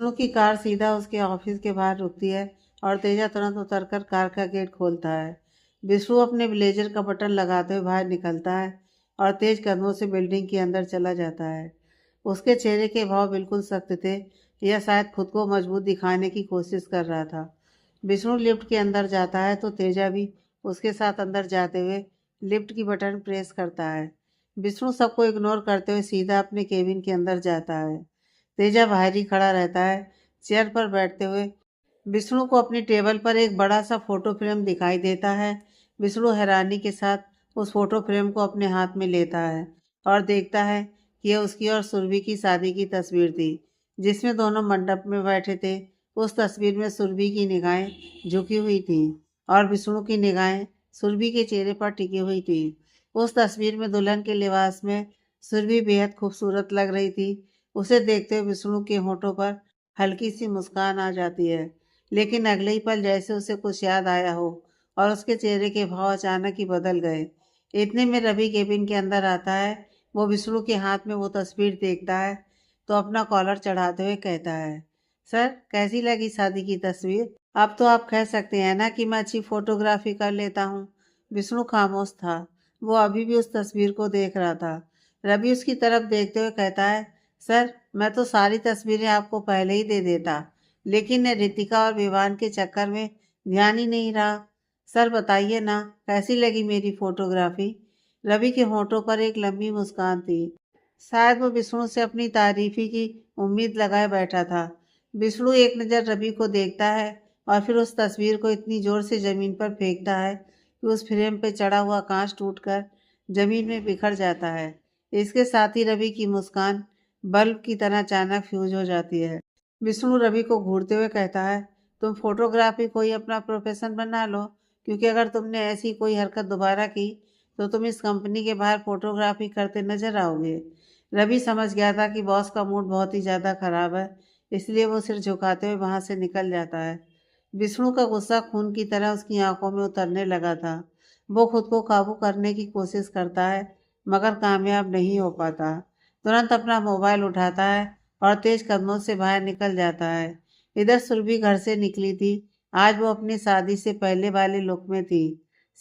विष्णु की कार सीधा उसके ऑफिस के बाहर रुकती है और तेजा तुरंत उतरकर कार का गेट खोलता है। विष्णु अपने ब्लेजर का बटन लगाते हुए बाहर निकलता है और तेज कदमों से बिल्डिंग के अंदर चला जाता है। उसके चेहरे के भाव बिल्कुल सख्त थे, या शायद खुद को मजबूत दिखाने की कोशिश कर रहा था। विष्णु लिफ्ट के अंदर जाता है तो तेजा भी उसके साथ अंदर जाते हुए लिफ्ट की बटन प्रेस करता है। विष्णु सबको इग्नोर करते हुए सीधा अपने केबिन के अंदर जाता है। तेजा बाहर ही खड़ा रहता है, चेयर पर बैठते हुए। विष्णु को अपनी टेबल पर एक बड़ा सा फोटो फ्रेम दिखाई देता है। विष्णु हैरानी के साथ उस फोटो फ्रेम को अपने हाथ में लेता है और देखता है कि यह उसकी और सुरभि की शादी की तस्वीर थी, जिसमें दोनों मंडप में बैठे थे। उस तस्वीर में सुरभि की निगाहें झुकी हुई थी और विष्णु की निगाहें सुरभि के चेहरे पर टिकी हुई थी। उस तस्वीर में दुल्हन के लिबास में सुरभि बेहद खूबसूरत लग रही थी। उसे देखते हुए विष्णु के होठों पर हल्की सी मुस्कान आ जाती है, लेकिन अगले ही पल जैसे उसे कुछ याद आया हो और उसके चेहरे के भाव अचानक ही बदल गए। इतने में रवि केबिन के अंदर आता है। वो विष्णु के हाथ में वो तस्वीर देखता है तो अपना कॉलर चढ़ाते हुए कहता है, सर कैसी लगी शादी की तस्वीर? अब तो आप कह सकते हैं ना कि मैं अच्छी फोटोग्राफी कर लेता हूँ। विष्णु खामोश था। वो अभी भी उस तस्वीर को देख रहा था। रवि उसकी तरफ देखते हुए कहता है, सर मैं तो सारी तस्वीरें आपको पहले ही दे देता, लेकिन रितिका और विवान के चक्कर में ध्यान ही नहीं रहा। सर बताइए ना, कैसी लगी मेरी फोटोग्राफी? रवि के होठों पर एक लंबी मुस्कान थी। शायद वो विष्णु से अपनी तारीफी की उम्मीद लगाए बैठा था। विष्णु एक नज़र रवि को देखता है और फिर उस तस्वीर को इतनी जोर से जमीन पर फेंकता है कि उस फ्रेम पे चढ़ा हुआ कांच टूटकर जमीन में बिखर जाता है। इसके साथ ही रवि की मुस्कान बल्ब की तरह अचानक फ्यूज हो जाती है। विष्णु रवि को घूरते हुए कहता है, तुम फोटोग्राफी को ही अपना प्रोफेशन बना लो, क्योंकि अगर तुमने ऐसी कोई हरकत दोबारा की तो तुम इस कंपनी के बाहर फोटोग्राफी करते नजर आओगे। रवि समझ गया था कि बॉस का मूड बहुत ही ज़्यादा खराब है, इसलिए वो सिर झुकाते हुए वहाँ से निकल जाता है। विष्णु का गुस्सा खून की तरह उसकी आंखों में उतरने लगा था। वो खुद को काबू करने की कोशिश करता है, मगर कामयाब नहीं हो पाता। तुरंत अपना मोबाइल उठाता है और तेज कदमों से बाहर निकल जाता है। इधर सुरभि घर से निकली थी। आज वो अपनी शादी से पहले वाले लुक में थी।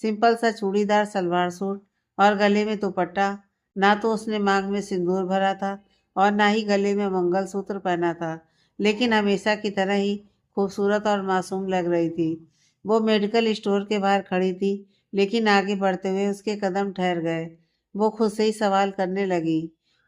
सिंपल सा चूड़ीदार सलवार सूट और गले में दुपट्टा। ना तो उसने मांग में सिंदूर भरा था और ना ही गले में मंगलसूत्र पहना था, लेकिन हमेशा की तरह ही खूबसूरत और मासूम लग रही थी। वो मेडिकल स्टोर के बाहर खड़ी थी, लेकिन आगे बढ़ते हुए उसके कदम ठहर गए। वो खुद से ही सवाल करने लगी,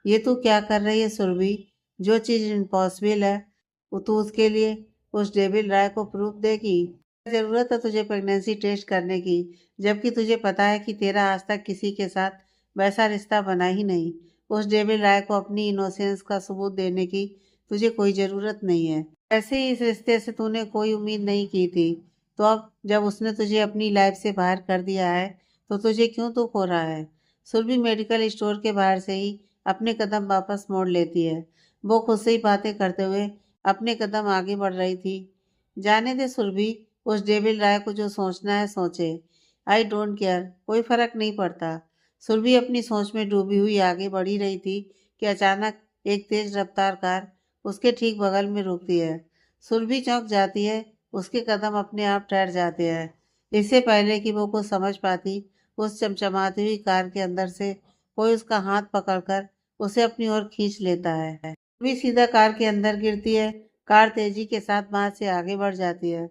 ये तू क्या कर रही है सुरभि? जो चीज़ इम्पॉसिबल है वो तू उसके लिए उस डेविल राय को प्रूफ देगी? ज़रूरत है तुझे प्रेगनेंसी टेस्ट करने की, जबकि तुझे पता है कि तेरा आज तक किसी के साथ वैसा रिश्ता बना ही नहीं। उस डेविल राय को अपनी इनोसेंस का सबूत देने की तुझे कोई ज़रूरत नहीं है। ऐसे ही इस रिश्ते से तूने कोई उम्मीद नहीं की थी, तो अब जब उसने तुझे अपनी लाइफ से बाहर कर दिया है तो तुझे क्यों दुख हो रहा है? सुरभि मेडिकल स्टोर के बाहर से ही अपने कदम वापस मोड़ लेती है। वो खुद से ही बातें करते हुए अपने कदम आगे बढ़ रही थी। जाने दे सुरभि, उस डेविल राय को जो सोचना है सोचे। आई डोंट केयर, कोई फर्क नहीं पड़ता। सुरभि अपनी सोच में डूबी हुई आगे बढ़ ही रही थी कि अचानक एक तेज रफ्तार कार उसके ठीक बगल में रुकती है। सुरभि चौंक जाती है। उसके कदम अपने आप ठहर जाते हैं। इससे पहले कि वो कुछ समझ पाती, उस चमचमाती हुई कार के अंदर से कोई उसका हाथ पकड़कर उसे अपनी ओर खींच लेता है। सुरभि सीधा कार के अंदर गिरती है। कार तेजी के साथ वहां से आगे बढ़ जाती है।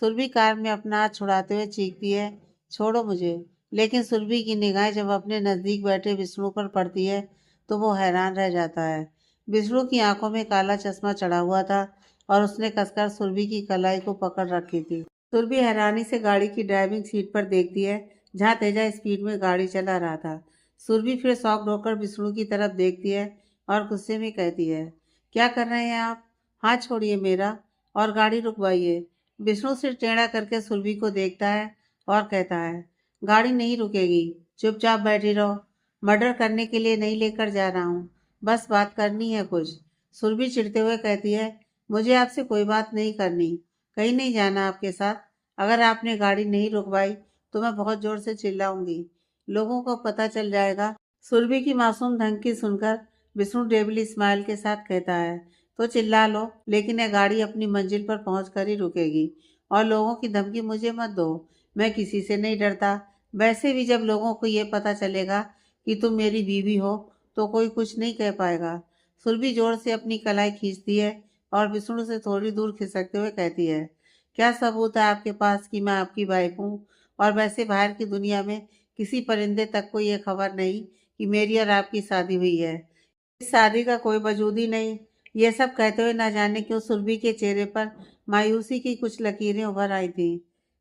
सुरभि कार में अपना हाथ छुड़ाते हुए चीखती है, छोड़ो मुझे। लेकिन सुरभि की निगाहें जब अपने नजदीक बैठे विष्णु पर पड़ती है तो वो हैरान रह जाता है। विष्णु की आंखों में काला चश्मा चढ़ा हुआ था और उसने कसकर सुरभि की कलाई को पकड़ रखी थी। सुरभि हैरानी से गाड़ी की ड्राइविंग सीट पर देखती है, जहाँ तेजा स्पीड में गाड़ी चला रहा था। सुरभि फिर शॉक होकर विष्णु की तरफ देखती है और गुस्से में कहती है, क्या कर रहे हैं आप? हाथ छोड़िए मेरा और गाड़ी रुकवाइए। विष्णु सिर टेढ़ा करके सुरभि को देखता है और कहता है, गाड़ी नहीं रुकेगी, चुपचाप बैठी रहो। मर्डर करने के लिए नहीं लेकर जा रहा हूँ, बस बात करनी है कुछ। सुरभि चिढ़ते हुए कहती है, मुझे आपसे कोई बात नहीं करनी, कहीं नहीं जाना आपके साथ। अगर आपने गाड़ी नहीं रुकवाई तो मैं बहुत जोर से चिल्लाऊंगी, लोगों को पता चल जाएगा। सुरभि की मासूम धमकी सुनकर विष्णु डेविल स्माइल के साथ कहता है, तो चिल्ला लो, लेकिन यह गाड़ी अपनी मंजिल पर पहुँच कर ही रुकेगी। और लोगों की धमकी मुझे मत दो, मैं किसी से नहीं डरता। वैसे भी जब लोगों को ये पता चलेगा कि तुम मेरी बीवी हो, तो कोई कुछ नहीं कह पाएगा। सुरभि जोर से अपनी कलाई खींचती है और विष्णु से थोड़ी दूर खिसकते हुए कहती है, क्या सबूत है आपके पास कि मैं आपकी वाइफ हूँ? और वैसे बाहर की दुनिया में किसी परिंदे तक को ये खबर नहीं कि मेरी और आपकी शादी हुई है। इस शादी का कोई वजूद ही नहीं। ये सब कहते हुए ना जाने क्यों सुरभि के चेहरे पर मायूसी की कुछ लकीरें उभर आई थी।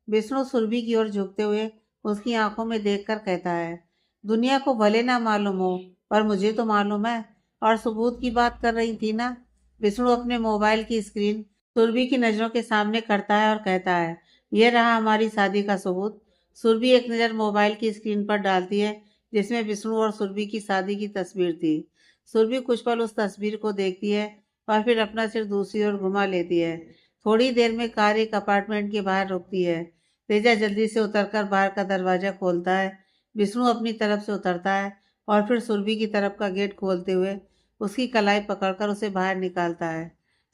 विष्णु सुरभि की ओर झुकते हुए उसकी आंखों में देखकर कहता है, दुनिया को भले ना मालूम हो, पर मुझे तो मालूम है। और सबूत की बात कर रही थी ना? विष्णु अपने मोबाइल की स्क्रीन सुरभि की नज़रों के सामने करता है और कहता है, यह रहा हमारी शादी का सबूत। सुरभि एक नज़र मोबाइल की स्क्रीन पर डालती है, जिसमें विष्णु और सुरभि की शादी की तस्वीर थी। सुरभि कुछ पल उस तस्वीर को देखती है और फिर अपना सिर दूसरी ओर घुमा लेती है। थोड़ी देर में कार एक अपार्टमेंट के बाहर रुकती है। तेजा जल्दी से उतरकर बाहर का दरवाजा खोलता है। विष्णु अपनी तरफ से उतरता है और फिर सुरभि की तरफ का गेट खोलते हुए उसकी कलाई पकड़कर उसे बाहर निकालता है।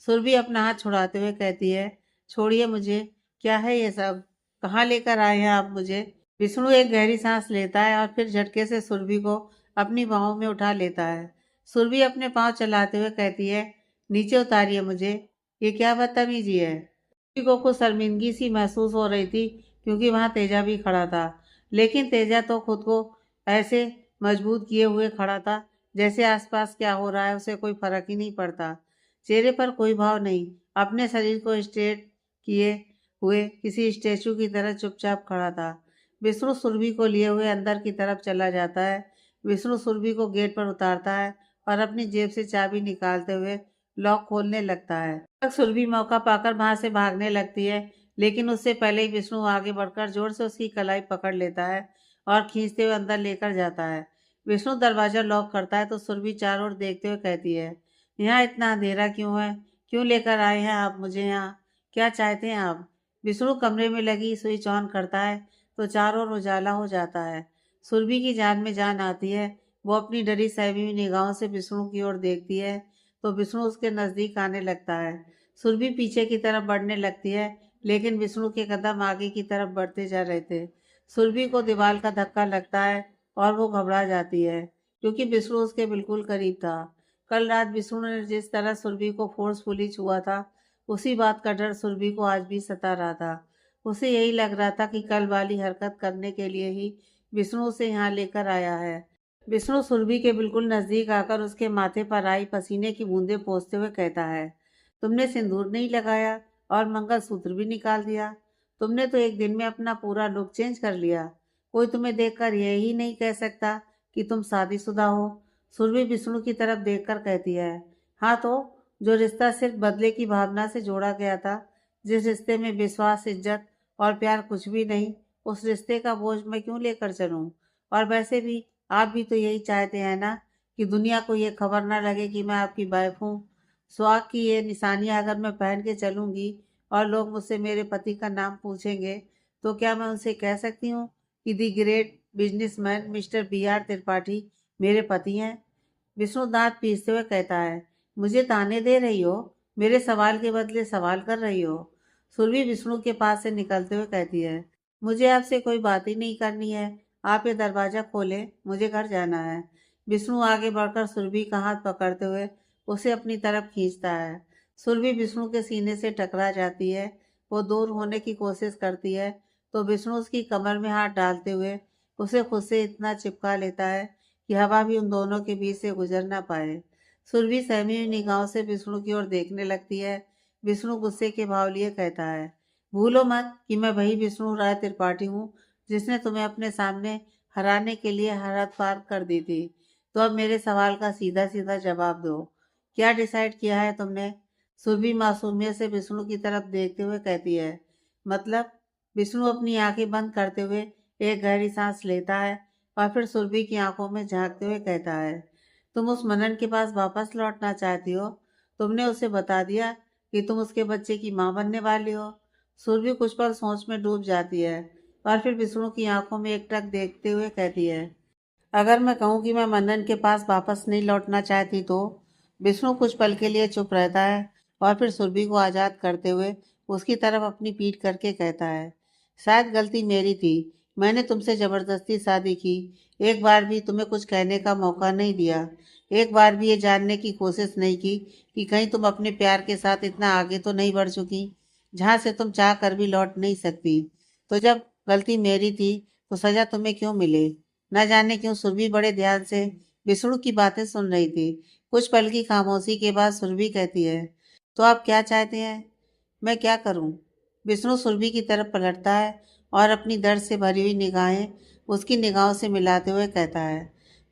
सुरभि अपना हाथ छुड़ाते हुए कहती है, छोड़िए मुझे, क्या है ये सब? कहाँ लेकर आए हैं आप मुझे? विष्णु एक गहरी सांस लेता है और फिर झटके से सुरभि को अपनी बाहों में उठा लेता है। सुरभि अपने पांव चलाते हुए कहती है, नीचे उतारिए मुझे, ये क्या बदतमीजी है? सुरभि को कुछ शर्मिंदगी सी महसूस हो रही थी, क्योंकि वहां तेजा भी खड़ा था। लेकिन तेजा तो खुद को ऐसे मजबूत किए हुए खड़ा था जैसे आसपास क्या हो रहा है उसे कोई फर्क ही नहीं पड़ता। चेहरे पर कोई भाव नहीं, अपने शरीर को स्ट्रेट किए हुए किसी स्टैचू की तरह चुपचाप खड़ा था। विष्णु सुरभि को लिए हुए अंदर की तरफ चला जाता है। विष्णु सुरभि को गेट पर उतारता है और अपनी जेब से चाबी निकालते हुए लॉक खोलने लगता है। तक सुरभि मौका पाकर वहां से भागने लगती है, लेकिन उससे पहले ही विष्णु आगे बढ़कर जोर से उसकी कलाई पकड़ लेता है और खींचते हुए अंदर लेकर जाता है। विष्णु दरवाजा लॉक करता है तो सुरभि चारों ओर देखते हुए कहती है, यहाँ इतना अंधेरा क्यों है? क्यों लेकर आए हैं आप मुझे यहाँ? क्या चाहते हैं आप? विष्णु कमरे में लगी स्विच ऑन करता है तो चारों ओर उजाला हो जाता है। सुरभि की जान में जान आती है। वो अपनी डरी सहमी हुई निगाहों से विष्णु की ओर देखती है तो विष्णु उसके नजदीक आने लगता है। सुरभि पीछे की तरफ बढ़ने लगती है, लेकिन विष्णु के कदम आगे की तरफ बढ़ते जा रहे थे। सुरभि को दीवार का धक्का लगता है और वो घबरा जाती है, क्योंकि विष्णु उसके बिल्कुल करीब था। कल रात विष्णु ने जिस तरह सुरभि को फोर्सफुली छुआ था, उसी बात का डर सुरभि को आज भी सता रहा था। उसे यही लग रहा था कि कल वाली हरकत करने के लिए ही विष्णु उसे यहाँ लेकर आया है। विष्णु सुरभि के बिल्कुल नजदीक आकर उसके माथे पर आई पसीने की बूंदें पोंछते हुए कहता है, तुमने सिंदूर नहीं लगाया और मंगलसूत्र भी निकाल दिया। तुमने तो एक दिन में अपना पूरा लुक चेंज कर लिया। कोई तुम्हें देखकर यही नहीं कह सकता कि तुम शादीशुदा हो। सुरभि विष्णु की तरफ देखकर कहती है, हाँ तो जो रिश्ता सिर्फ बदले की भावना से जोड़ा गया था, जिस रिश्ते में विश्वास, इज्जत और प्यार कुछ भी नहीं, उस रिश्ते का बोझ मैं क्यों लेकर चलूं? और वैसे भी आप भी तो यही चाहते हैं ना कि दुनिया को ये खबर ना लगे कि मैं आपकी वाइफ हूँ। सुहाग की ये निशानियां अगर मैं पहन के चलूंगी और लोग मुझसे मेरे पति का नाम पूछेंगे, तो क्या मैं उनसे कह सकती हूँ कि the great businessman mister B.R. Tripathi मेरे पति हैं? विष्णु दांत पीसते हुए कहता है, मुझे ताने दे रही हो? मेरे सवाल के बदले सवाल कर रही हो? सुरभि विष्णु के पास से निकलते हुए कहती है, मुझे आपसे कोई बात ही नहीं करनी है। आप ये दरवाजा खोलें, मुझे घर जाना है। विष्णु आगे बढ़कर सुरभि का हाथ पकड़ते हुए उसे अपनी तरफ खींचता है। सुरभि विष्णु के सीने से टकरा जाती है। वो दूर होने की कोशिश करती है तो विष्णु उसकी कमर में हाथ डालते हुए उसे खुद से इतना चिपका लेता है कि हवा भी उन दोनों के बीच से गुजर ना पाए। सुरभि सहमी हुई निगाहों से विष्णु की ओर देखने लगती है। विष्णु गुस्से के भाव लिए कहता है, भूलो मत कि मैं वही विष्णु राय त्रिपाठी हूँ जिसने तुम्हें अपने सामने हराने के लिए हर हद पार कर दी थी। तो अब मेरे सवाल का सीधा सीधा जवाब दो, क्या डिसाइड किया है तुमने? सुरभि मासूमियत से विष्णु की तरफ देखते हुए कहती है, मतलब? विष्णु अपनी आंखें बंद करते हुए एक गहरी सांस लेता है और फिर सुरभि की आंखों में झांकते हुए कहता है, तुम उस मनन के पास वापस लौटना चाहती हो? तुमने उसे बता दिया कि तुम उसके बच्चे की मां बनने वाली हो? सुरभि कुछ पल सोच में डूब जाती है और फिर विष्णु की आंखों में एकटक देखते हुए कहती है, अगर मैं कहूँ कि मैं मनन के पास वापस नहीं लौटना चाहती विष्णु कुछ पल के लिए चुप रहता है और फिर सुरभि को आजाद करते हुए उसकी तरफ अपनी पीठ करके कहता है, शायद गलती मेरी थी। मैंने तुमसे जबरदस्ती शादी की। एक बार भी तुम्हें कुछ कहने का मौका नहीं दिया। एक बार भी ये जानने की कोशिश नहीं की कि कहीं तुम अपने प्यार के साथ इतना आगे तो नहीं बढ़ चुकी जहां से तुम चाह कर भी लौट नहीं सकती। तो जब गलती मेरी थी तो सजा तुम्हें क्यों मिले? न जाने क्यों सुरभि बड़े ध्यान से विष्णु की बातें सुन रही थी। कुछ पल की खामोशी के बाद सुरभि कहती है, तो आप क्या चाहते हैं? मैं क्या करूं? विष्णु सुरभि की तरफ पलटता है और अपनी दर्द से भरी हुई निगाहें उसकी निगाहों से मिलाते हुए कहता है,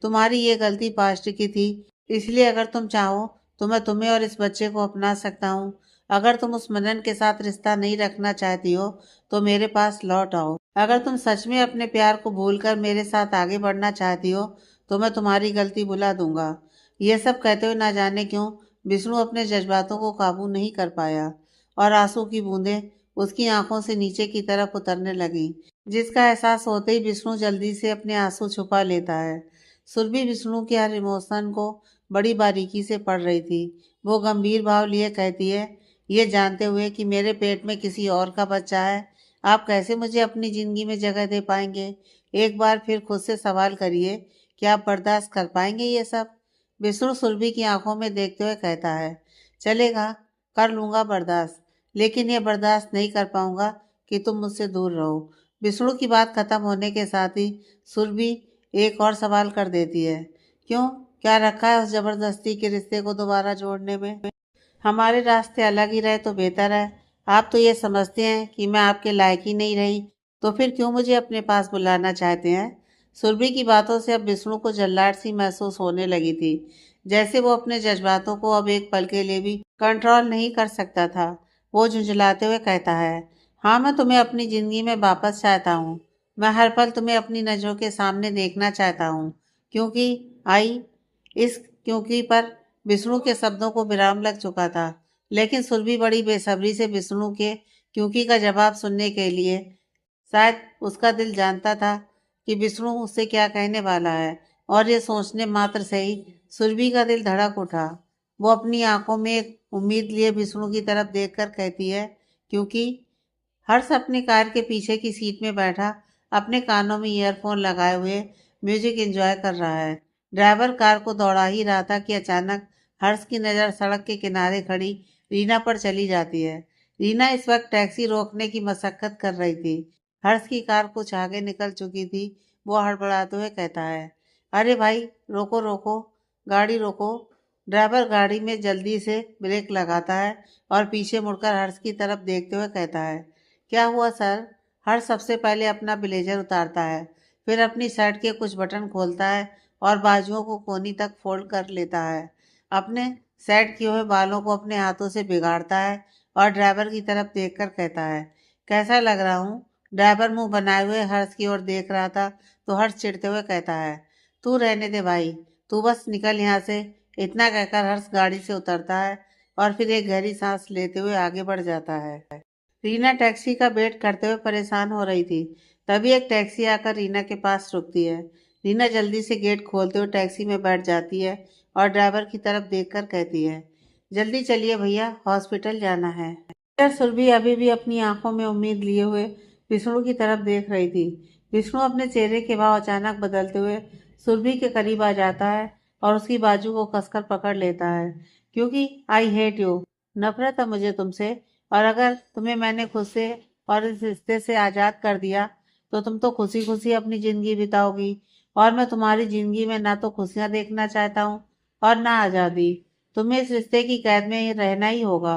तुम्हारी ये गलती पास्ट की थी, इसलिए अगर तुम चाहो तो मैं तुम्हें और इस बच्चे को अपना सकता हूँ। अगर तुम उस मनन के साथ रिश्ता नहीं रखना चाहती हो तो मेरे पास लौट आओ। अगर तुम सच में अपने प्यार को भूलकर मेरे साथ आगे बढ़ना चाहती हो तो मैं तुम्हारी गलती भुला दूंगा। यह सब कहते हुए ना जाने क्यों विष्णु अपने जज्बातों को काबू नहीं कर पाया और आंसू की बूंदें उसकी आंखों से नीचे की तरफ उतरने लगीं, जिसका एहसास होते ही विष्णु जल्दी से अपने आंसू छुपा लेता है। सुरभि विष्णु के हर इमोशन को बड़ी बारीकी से पढ़ रही थी। वो गंभीर भाव लिए कहती है, ये जानते हुए कि मेरे पेट में किसी और का बच्चा है, आप कैसे मुझे अपनी जिंदगी में जगह दे पाएंगे? एक बार फिर खुद से सवाल करिए कि आप बर्दाश्त कर पाएंगे ये सब? विष्णु सुरभि की आंखों में देखते हुए कहता है, चलेगा, कर लूंगा बर्दाश्त, लेकिन ये बर्दाश्त नहीं कर पाऊंगा कि तुम मुझसे दूर रहो। विष्णु की बात खत्म होने के साथ ही सुरभि एक और सवाल कर देती है, क्यों? क्या रखा है उस जबरदस्ती के रिश्ते को दोबारा जोड़ने में? हमारे रास्ते अलग ही रहे तो बेहतर है। आप तो ये समझते हैं कि मैं आपके लायक ही नहीं रही, तो फिर क्यों मुझे अपने पास बुलाना चाहते हैं? सुरभि की बातों से अब विष्णु को जल्लाहट सी महसूस होने लगी थी, जैसे वो अपने जज्बातों को अब एक पल के लिए भी कंट्रोल नहीं कर सकता था। वो झुंझलाते हुए कहता है, हाँ, मैं तुम्हें अपनी ज़िंदगी में वापस चाहता हूँ। मैं हर पल तुम्हें अपनी नज़रों के सामने देखना चाहता हूँ, क्योंकि आई इस क्योंकि पर विष्णु के शब्दों को विराम लग चुका था, लेकिन सुरभि बड़ी बेसब्री से विष्णु के क्योंकि का जवाब सुनने के लिए, शायद उसका दिल जानता था कि विष्णु उससे क्या कहने वाला है, और ये सोचने मात्र से ही सुरभि का दिल धड़क उठा। वो अपनी आंखों में एक उम्मीद लिए विष्णु की तरफ देखकर कहती है, क्योंकि हर्ष अपनी कार के पीछे की सीट में बैठा अपने कानों में ईयरफोन लगाए हुए म्यूजिक एंजॉय कर रहा है। ड्राइवर कार को दौड़ा ही रहा था कि अचानक हर्ष की नज़र सड़क के किनारे खड़ी रीना पर चली जाती है। रीना इस वक्त टैक्सी रोकने की मशक्कत कर रही थी। हर्ष की कार कुछ आगे निकल चुकी थी। वो हड़बड़ाते हुए कहता है, अरे भाई, रोको रोको, गाड़ी रोको। ड्राइवर गाड़ी में जल्दी से ब्रेक लगाता है और पीछे मुड़कर हर्ष की तरफ देखते हुए कहता है, क्या हुआ सर? हर्ष सबसे पहले अपना ब्लेजर उतारता है, फिर अपनी शर्ट के कुछ बटन खोलता है और बाजुओं को कोनी तक फोल्ड कर लेता है। अपने सेट किए हुए बालों को अपने हाथों से बिगाड़ता है और ड्राइवर की तरफ देखकर कहता है, कैसा लग रहा हूँ? ड्राइवर मुंह बनाए हुए हर्ष की ओर देख रहा था तो हर्ष चिढ़ते हुए कहता है, तू रहने दे भाई, तू बस निकल यहाँ से। इतना कहकर हर्ष गाड़ी से उतरता है और फिर एक गहरी सांस लेते हुए आगे बढ़ जाता है। रीना टैक्सी का वेट करते हुए परेशान हो रही थी। तभी एक टैक्सी आकर रीना के पास रुकती है। रीना जल्दी से गेट खोलते हुए टैक्सी में बैठ जाती है और ड्राइवर की तरफ देखकर कहती है, जल्दी चलिए भैया, हॉस्पिटल जाना है। यार, सुरभि अभी भी अपनी आंखों में उम्मीद लिए हुए विष्णु की तरफ देख रही थी। विष्णु अपने चेहरे के भाव अचानक बदलते हुए सुरभि के करीब आ जाता है और उसकी बाजू को कसकर पकड़ लेता है, क्योंकि आई हेट यू, नफरत है मुझे तुमसे। और अगर तुम्हें मैंने खुद से और इस रिश्ते से आज़ाद कर दिया तो तुम तो खुशी खुशी अपनी ज़िंदगी बिताओगी, और मैं तुम्हारी ज़िंदगी में ना तो खुशियाँ देखना चाहता हूँ और ना आज़ादी। तुम्हें इस रिश्ते की कैद में रहना ही होगा।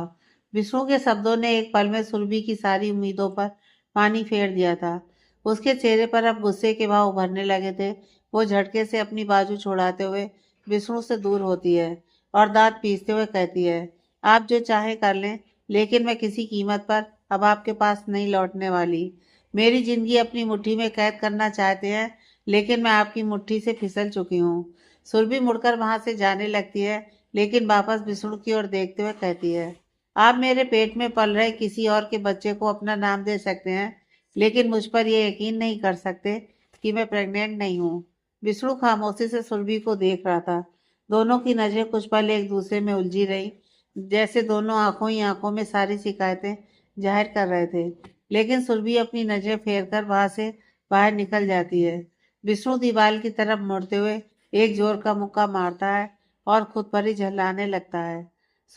विष्णु के शब्दों ने एक पल में सुरभि की सारी उम्मीदों पर पानी फेर दिया था। उसके चेहरे पर अब गुस्से के भाव उभरने लगे थे। वो झटके से अपनी बाजू छुड़ाते हुए विष्णु से दूर होती है और दांत पीसते हुए कहती है, आप जो चाहे कर लें, लेकिन मैं किसी कीमत पर अब आपके पास नहीं लौटने वाली। मेरी जिंदगी अपनी मुट्ठी में कैद करना चाहते हैं, लेकिन मैं आपकी मुट्ठी से फिसल चुकी हूँ। सुरभि मुड़कर वहां से जाने लगती है, लेकिन वापस विष्णु की ओर देखते हुए कहती है, आप मेरे पेट में पल रहे किसी और के बच्चे को अपना नाम दे सकते हैं, लेकिन मुझ पर यह यकीन नहीं कर सकते कि मैं प्रेग्नेंट नहीं हूँ। विष्णु खामोशी से सुरभि को देख रहा था। दोनों की नजरें कुछ पल एक दूसरे में उलझी रही, जैसे दोनों आंखों ही आंखों में सारी शिकायतें जाहिर कर रहे थे। लेकिन सुरभि अपनी नजरें फेर कर वहां से बाहर निकल जाती है। विष्णु दीवार की तरफ मुड़ते हुए एक जोर का मुक्का मारता है और खुद पर ही झल्लाने लगता है।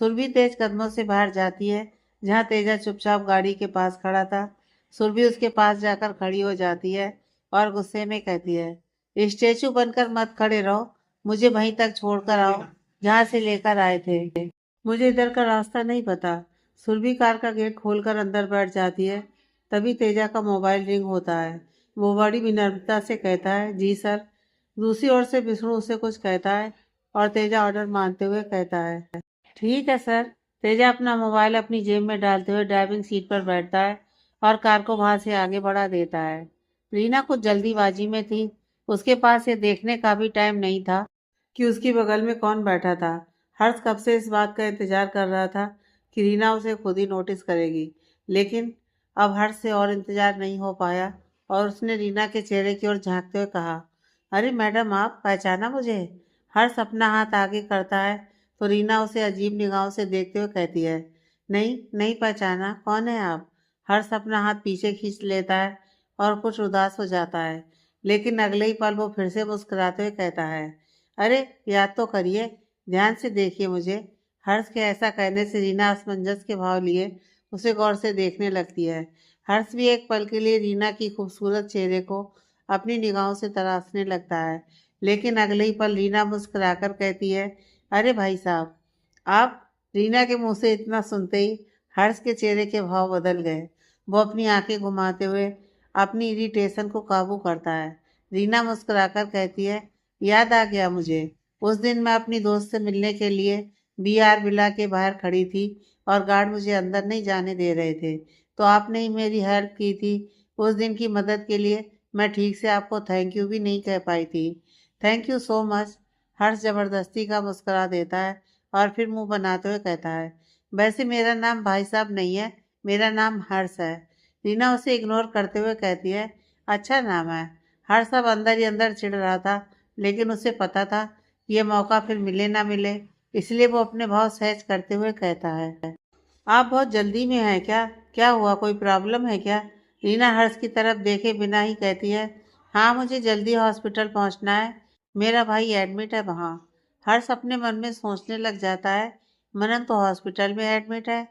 सुरभि तेज कदमों से बाहर जाती है, जहां तेजा चुपचाप गाड़ी के पास खड़ा था। सुरभि उसके पास जाकर खड़ी हो जाती है और गुस्से में कहती है, स्टेचू बनकर मत खड़े रहो, मुझे वहीं तक छोड़कर आओ जहां से लेकर आए थे। मुझे इधर का रास्ता नहीं पता। सुरभि कार का गेट खोलकर अंदर बैठ जाती है। तभी तेजा का मोबाइल रिंग होता है। वो बड़ी विनम्रता से कहता है, जी सर। दूसरी ओर से विष्णु उसे कुछ कहता है और तेजा ऑर्डर मानते हुए कहता है, ठीक है सर। तेजा अपना मोबाइल अपनी जेब में डालते हुए ड्राइविंग सीट पर बैठता है और कार को वहां से आगे बढ़ा देता है। रीना कुछ जल्दीबाजी में थी। उसके पास ये देखने का भी टाइम नहीं था कि उसकी बगल में कौन बैठा था। हर्ष कब से इस बात का इंतजार कर रहा था कि रीना उसे खुद ही नोटिस करेगी, लेकिन अब हर्ष से और इंतजार नहीं हो पाया और उसने रीना के चेहरे की ओर झांकते हुए कहा, अरे मैडम, आप पहचाना मुझे? हर्ष अपना हाथ आगे करता है तो रीना उसे अजीब निगाहों से देखते हुए कहती है, नहीं नहीं पहचाना, कौन है आप? हर्ष अपना हाथ पीछे खींच लेता है और कुछ उदास हो जाता है, लेकिन अगले ही पल वो फिर से मुस्कुराते हुए कहता है, अरे याद तो करिए, ध्यान से देखिए मुझे। हर्ष के ऐसा कहने से रीना असमंजस के भाव लिए उसे गौर से देखने लगती है। हर्ष भी एक पल के लिए रीना की खूबसूरत चेहरे को अपनी निगाहों से तराशने लगता है, लेकिन अगले ही पल रीना मुस्कुराकर कहती है, अरे भाई साहब, आप? रीना के मुंह से इतना सुनते ही हर्ष के चेहरे के भाव बदल गए। वो अपनी आंखें घुमाते हुए अपनी इरिटेशन को काबू करता है। रीना मुस्कुराकर कहती है, याद आ गया मुझे। उस दिन मैं अपनी दोस्त से मिलने के लिए BR विला के बाहर खड़ी थी और गार्ड मुझे अंदर नहीं जाने दे रहे थे, तो आपने ही मेरी हेल्प की थी। उस दिन की मदद के लिए मैं ठीक से आपको थैंक यू भी नहीं कह पाई थी। Thank you so much. Harsh जबरदस्ती का मुस्कुरा देता है और फिर मुंह बनाते हुए कहता है, वैसे मेरा नाम भाई साहब नहीं है, मेरा नाम हर्ष है। रीना उसे इग्नोर करते हुए कहती है, अच्छा नाम है। हर्ष अब अंदर ही अंदर चिढ़ रहा था, लेकिन उसे पता था कि यह मौका फिर मिले ना मिले, इसलिए वो अपने भाव सहज करते हुए कहता है, आप बहुत जल्दी में हैं क्या? क्या हुआ, कोई प्रॉब्लम है क्या? रीना हर्ष की तरफ देखे बिना ही कहती है, हाँ मुझे जल्दी हॉस्पिटल पहुंचना है, मेरा भाई एडमिट है वहाँ। हर्ष अपने मन में सोचने लग जाता है, मनन तो हॉस्पिटल में एडमिट है।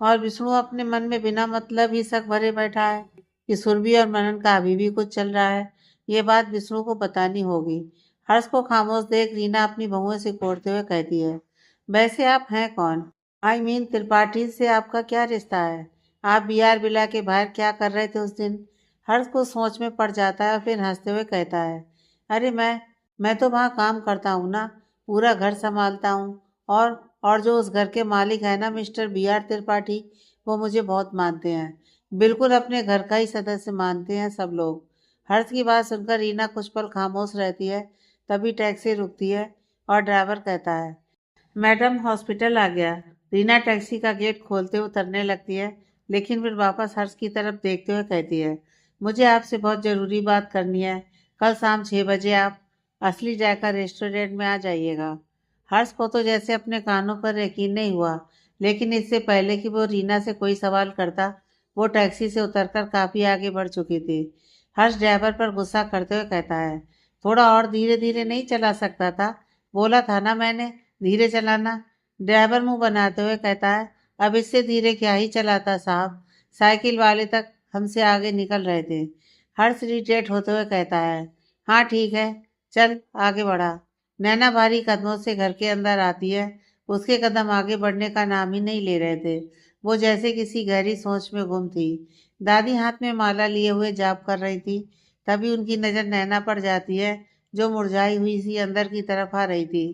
और विष्णु अपने मन में बिना मतलब ही शक भरे बैठा है कि सुरभि और मनन का अभी भी कुछ चल रहा है। ये बात विष्णु को बतानी होगी। हर्ष को खामोश देख रीना अपनी बहुओं से कोड़ते हुए कहती है, वैसे आप हैं कौन? त्रिपाठी से आपका क्या रिश्ता है? आप BR विला के बाहर क्या कर रहे थे उस दिन? हर्ष को सोच में पड़ जाता है और फिर हंसते हुए कहता है, अरे मैं तो वहाँ काम करता हूँ ना, पूरा घर संभालता हूँ। और जो उस घर के मालिक है ना, मिस्टर BR त्रिपाठी, वो मुझे बहुत मानते हैं, बिल्कुल अपने घर का ही सदस्य मानते हैं सब लोग। हर्ष की बात सुनकर रीना कुछ पल खामोश रहती है। तभी टैक्सी रुकती है और ड्राइवर कहता है, मैडम हॉस्पिटल आ गया। रीना टैक्सी का गेट खोलते उतरने लगती है, लेकिन फिर वापस हर्ष की तरफ देखते हुए कहती है, मुझे आपसे बहुत ज़रूरी बात करनी है। कल शाम 6 बजे आप असली जायका रेस्टोरेंट में आ जाइएगा। हर्ष को तो जैसे अपने कानों पर यकीन नहीं हुआ, लेकिन इससे पहले कि वो रीना से कोई सवाल करता, वो टैक्सी से उतरकर काफ़ी आगे बढ़ चुकी थी। हर्ष ड्राइवर पर गुस्सा करते हुए कहता है, थोड़ा और धीरे धीरे नहीं चला सकता था? बोला था ना मैंने, धीरे चलाना। ड्राइवर मुंह बनाते हुए कहता है, अब इससे धीरे क्या ही चलाता साहब, साइकिल वाले तक हमसे आगे निकल रहे थे। हर्ष इरिटेट होते हुए कहता है, हाँ ठीक है, चल आगे बढ़ा। नैना भारी कदमों से घर के अंदर आती है। उसके कदम आगे बढ़ने का नाम ही नहीं ले रहे थे। वो जैसे किसी गहरी सोच में गुम थी। दादी हाथ में माला लिए हुए जाप कर रही थी। तभी उनकी नज़र नैना पर जाती है, जो मुरझाई हुई सी अंदर की तरफ आ रही थी।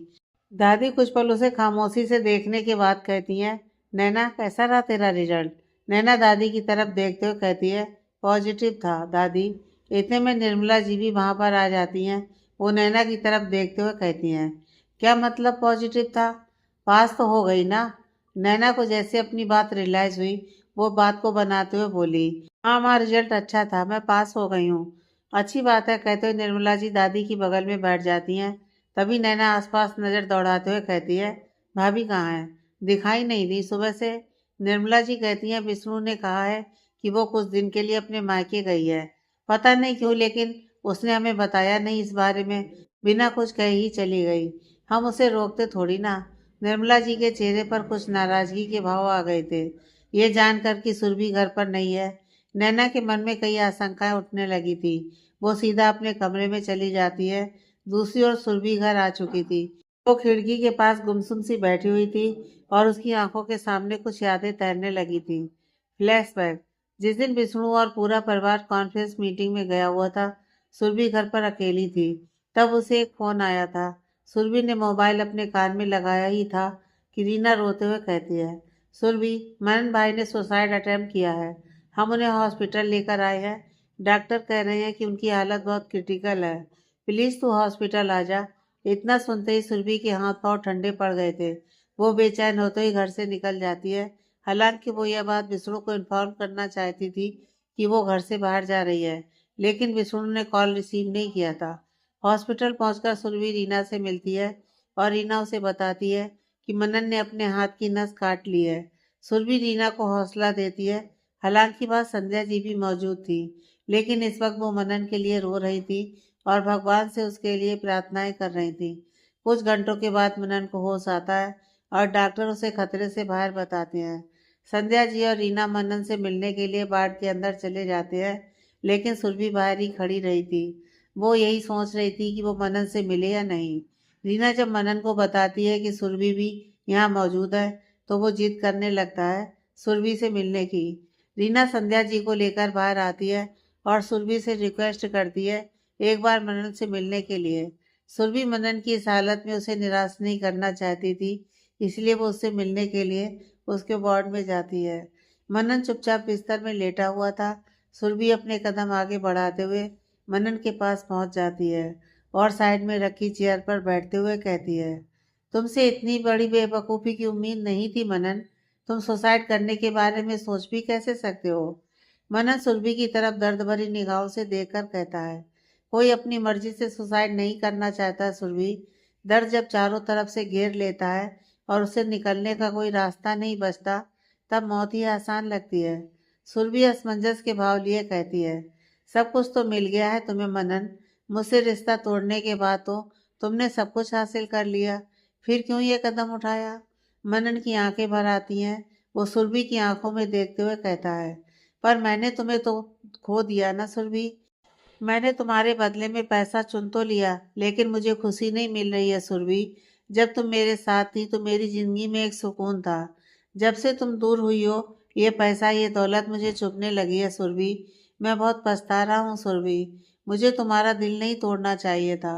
दादी कुछ पल उसे खामोशी से देखने के बाद कहती हैं, नैना कैसा रहा तेरा रिजल्ट? नैना दादी की तरफ देखते हुए कहती है, पॉजिटिव था दादी। इतने में निर्मला जी भी वहाँ पर आ जाती हैं। वो नैना की तरफ देखते हुए कहती हैं, क्या मतलब पॉजिटिव था? पास तो हो गई ना? नैना को जैसे अपनी बात रियलाइज हुई, वो बात को बनाते हुए बोली, हाँ हमारा रिजल्ट अच्छा था, मैं पास हो गई हूँ। अच्छी बात है, कहते हुए निर्मला जी दादी की बगल में बैठ जाती हैं। तभी नैना आसपास नजर दौड़ाते हुए कहती है, भाभी कहाँ है? दिखाई नहीं दी सुबह से। निर्मला जी कहती हैं, विष्णु ने कहा है कि वो कुछ दिन के लिए अपने मायके गई है। पता नहीं क्यों, लेकिन उसने हमें बताया नहीं इस बारे में, बिना कुछ कहे ही चली गई। हम उसे रोकते थोड़ी ना। निर्मला जी के चेहरे पर कुछ नाराजगी के भाव आ गए थे, ये जानकर कि सुरभि घर पर नहीं है। नैना के मन में कई आशंकाएं उठने लगी थी। वो सीधा अपने कमरे में चली जाती है। दूसरी ओर सुरभि घर आ चुकी थी। वो खिड़की के पास गुमसुम सी बैठी हुई थी और उसकी आंखों के सामने कुछ यादें तैरने लगी थी। फ्लैशबैक। जिस दिन विष्णु और पूरा परिवार कॉन्फ्रेंस मीटिंग में गया हुआ था, सुरभि घर पर अकेली थी। तब उसे एक फोन आया था। सुरभि ने मोबाइल अपने कान में लगाया ही था कि रीना रोते हुए कहती है, सुरभि, मनन भाई ने सुसाइड अटेम्प्ट किया है। हम उन्हें हॉस्पिटल लेकर आए हैं। डॉक्टर कह रहे हैं कि उनकी हालत बहुत क्रिटिकल है। प्लीज तू हॉस्पिटल आ जा। इतना सुनते ही सुरभि के हाथ पांव ठंडे पड़ गए थे। वो बेचैन होते ही घर से निकल जाती है। हालांकि वो यह बात विष्णु को इन्फॉर्म करना चाहती थी कि वो घर से बाहर जा रही है, लेकिन विष्णु ने कॉल रिसीव नहीं किया था। हॉस्पिटल पहुंचकर सुरभि रीना से मिलती है और रीना उसे बताती है कि मनन ने अपने हाथ की नस काट ली है। सुरभि रीना को हौसला देती है। हालांकि वहाँ संध्या जी भी मौजूद थी, लेकिन इस वक्त वो मनन के लिए रो रही थी और भगवान से उसके लिए प्रार्थनाएं कर रही थी। कुछ घंटों के बाद मनन को होश आता है और डॉक्टर उसे खतरे से बाहर बताते हैं। संध्या जी और रीना मनन से मिलने के लिए वार्ड के अंदर चले जाते हैं, लेकिन सुरभि बाहर ही खड़ी रही थी। वो यही सोच रही थी कि वो मनन से मिले या नहीं। रीना जब मनन को बताती है कि सुरभि भी यहाँ मौजूद है, तो वो जिद करने लगता है सुरभि से मिलने की। रीना संध्या जी को लेकर बाहर आती है और सुरभि से रिक्वेस्ट करती है एक बार मनन से मिलने के लिए। सुरभि मनन की इस हालत में उसे निराश नहीं करना चाहती थी, इसलिए वो उससे मिलने के लिए उसके वार्ड में जाती है। मनन चुपचाप बिस्तर में लेटा हुआ था। सुरभि अपने कदम आगे बढ़ाते हुए मनन के पास पहुंच जाती है और साइड में रखी चेयर पर बैठते हुए कहती है, तुमसे इतनी बड़ी बेवकूफ़ी की उम्मीद नहीं थी मनन। तुम सुसाइड करने के बारे में सोच भी कैसे सकते हो? मनन सुरभि की तरफ दर्द भरी निगाहों से देखकर कहता है, कोई अपनी मर्जी से सुसाइड नहीं करना चाहता सुरभि। दर्द जब चारों तरफ से घेर लेता है और उसे निकलने का कोई रास्ता नहीं बचता, तब मौत ही आसान लगती है। सुरभि असमंजस के भाव लिए कहती है, सब कुछ तो मिल गया है तुम्हें मनन। मुझसे रिश्ता तोड़ने के बाद तो तुमने सब कुछ हासिल कर लिया, फिर क्यों ये कदम उठाया? मनन की आंखें भर आती हैं। वो सुरभि की आंखों में देखते हुए कहता है, पर मैंने तुम्हें तो खो दिया ना सुरभि। मैंने तुम्हारे बदले में पैसा चुन तो लिया, लेकिन मुझे खुशी नहीं मिल रही है सुरभि। जब तुम मेरे साथ थी तो मेरी जिंदगी में एक सुकून था। जब से तुम दूर हुई हो, ये पैसा ये दौलत मुझे चुभने लगी है सुरभि। मैं बहुत पछता रहा हूँ सुरभि। मुझे तुम्हारा दिल नहीं तोड़ना चाहिए था।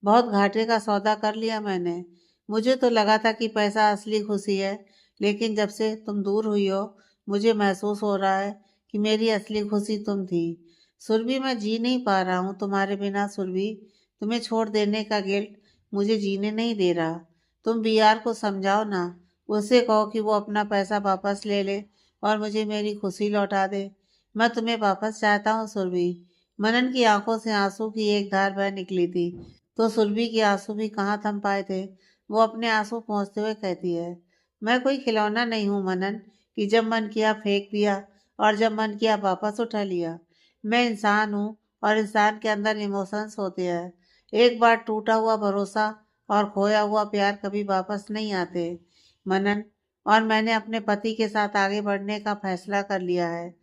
बहुत घाटे का सौदा कर लिया मैंने। मुझे तो लगा था कि पैसा असली खुशी है, लेकिन जब से तुम दूर हुई हो, मुझे महसूस हो रहा है कि मेरी असली खुशी तुम थी। सुरभि, मैं जी नहीं पा रहा हूँ तुम्हारे बिना सुरभि। तुम्हें छोड़ देने का गिल्ट मुझे जीने नहीं दे रहा। तुम बीआर को समझाओ ना। उससे कहो कि वो अपना पैसा वापस ले ले और मुझे मेरी खुशी लौटा दे। मैं तुम्हें वापस चाहता हूँ सुरभि। मनन की आंखों से आंसू की एक धार बह निकली थी, तो सुरभि के आंसू भी कहाँ थम पाए थे। वो अपने आंसू पोंछते हुए कहती है, मैं कोई खिलौना नहीं हूँ मनन, कि जब मन किया फेंक दिया और जब मन किया वापस उठा लिया। मैं इंसान हूँ और इंसान के अंदर इमोशंस होते हैं। एक बार टूटा हुआ भरोसा और खोया हुआ प्यार कभी वापस नहीं आते मनन। और मैंने अपने पति के साथ आगे बढ़ने का फैसला कर लिया है।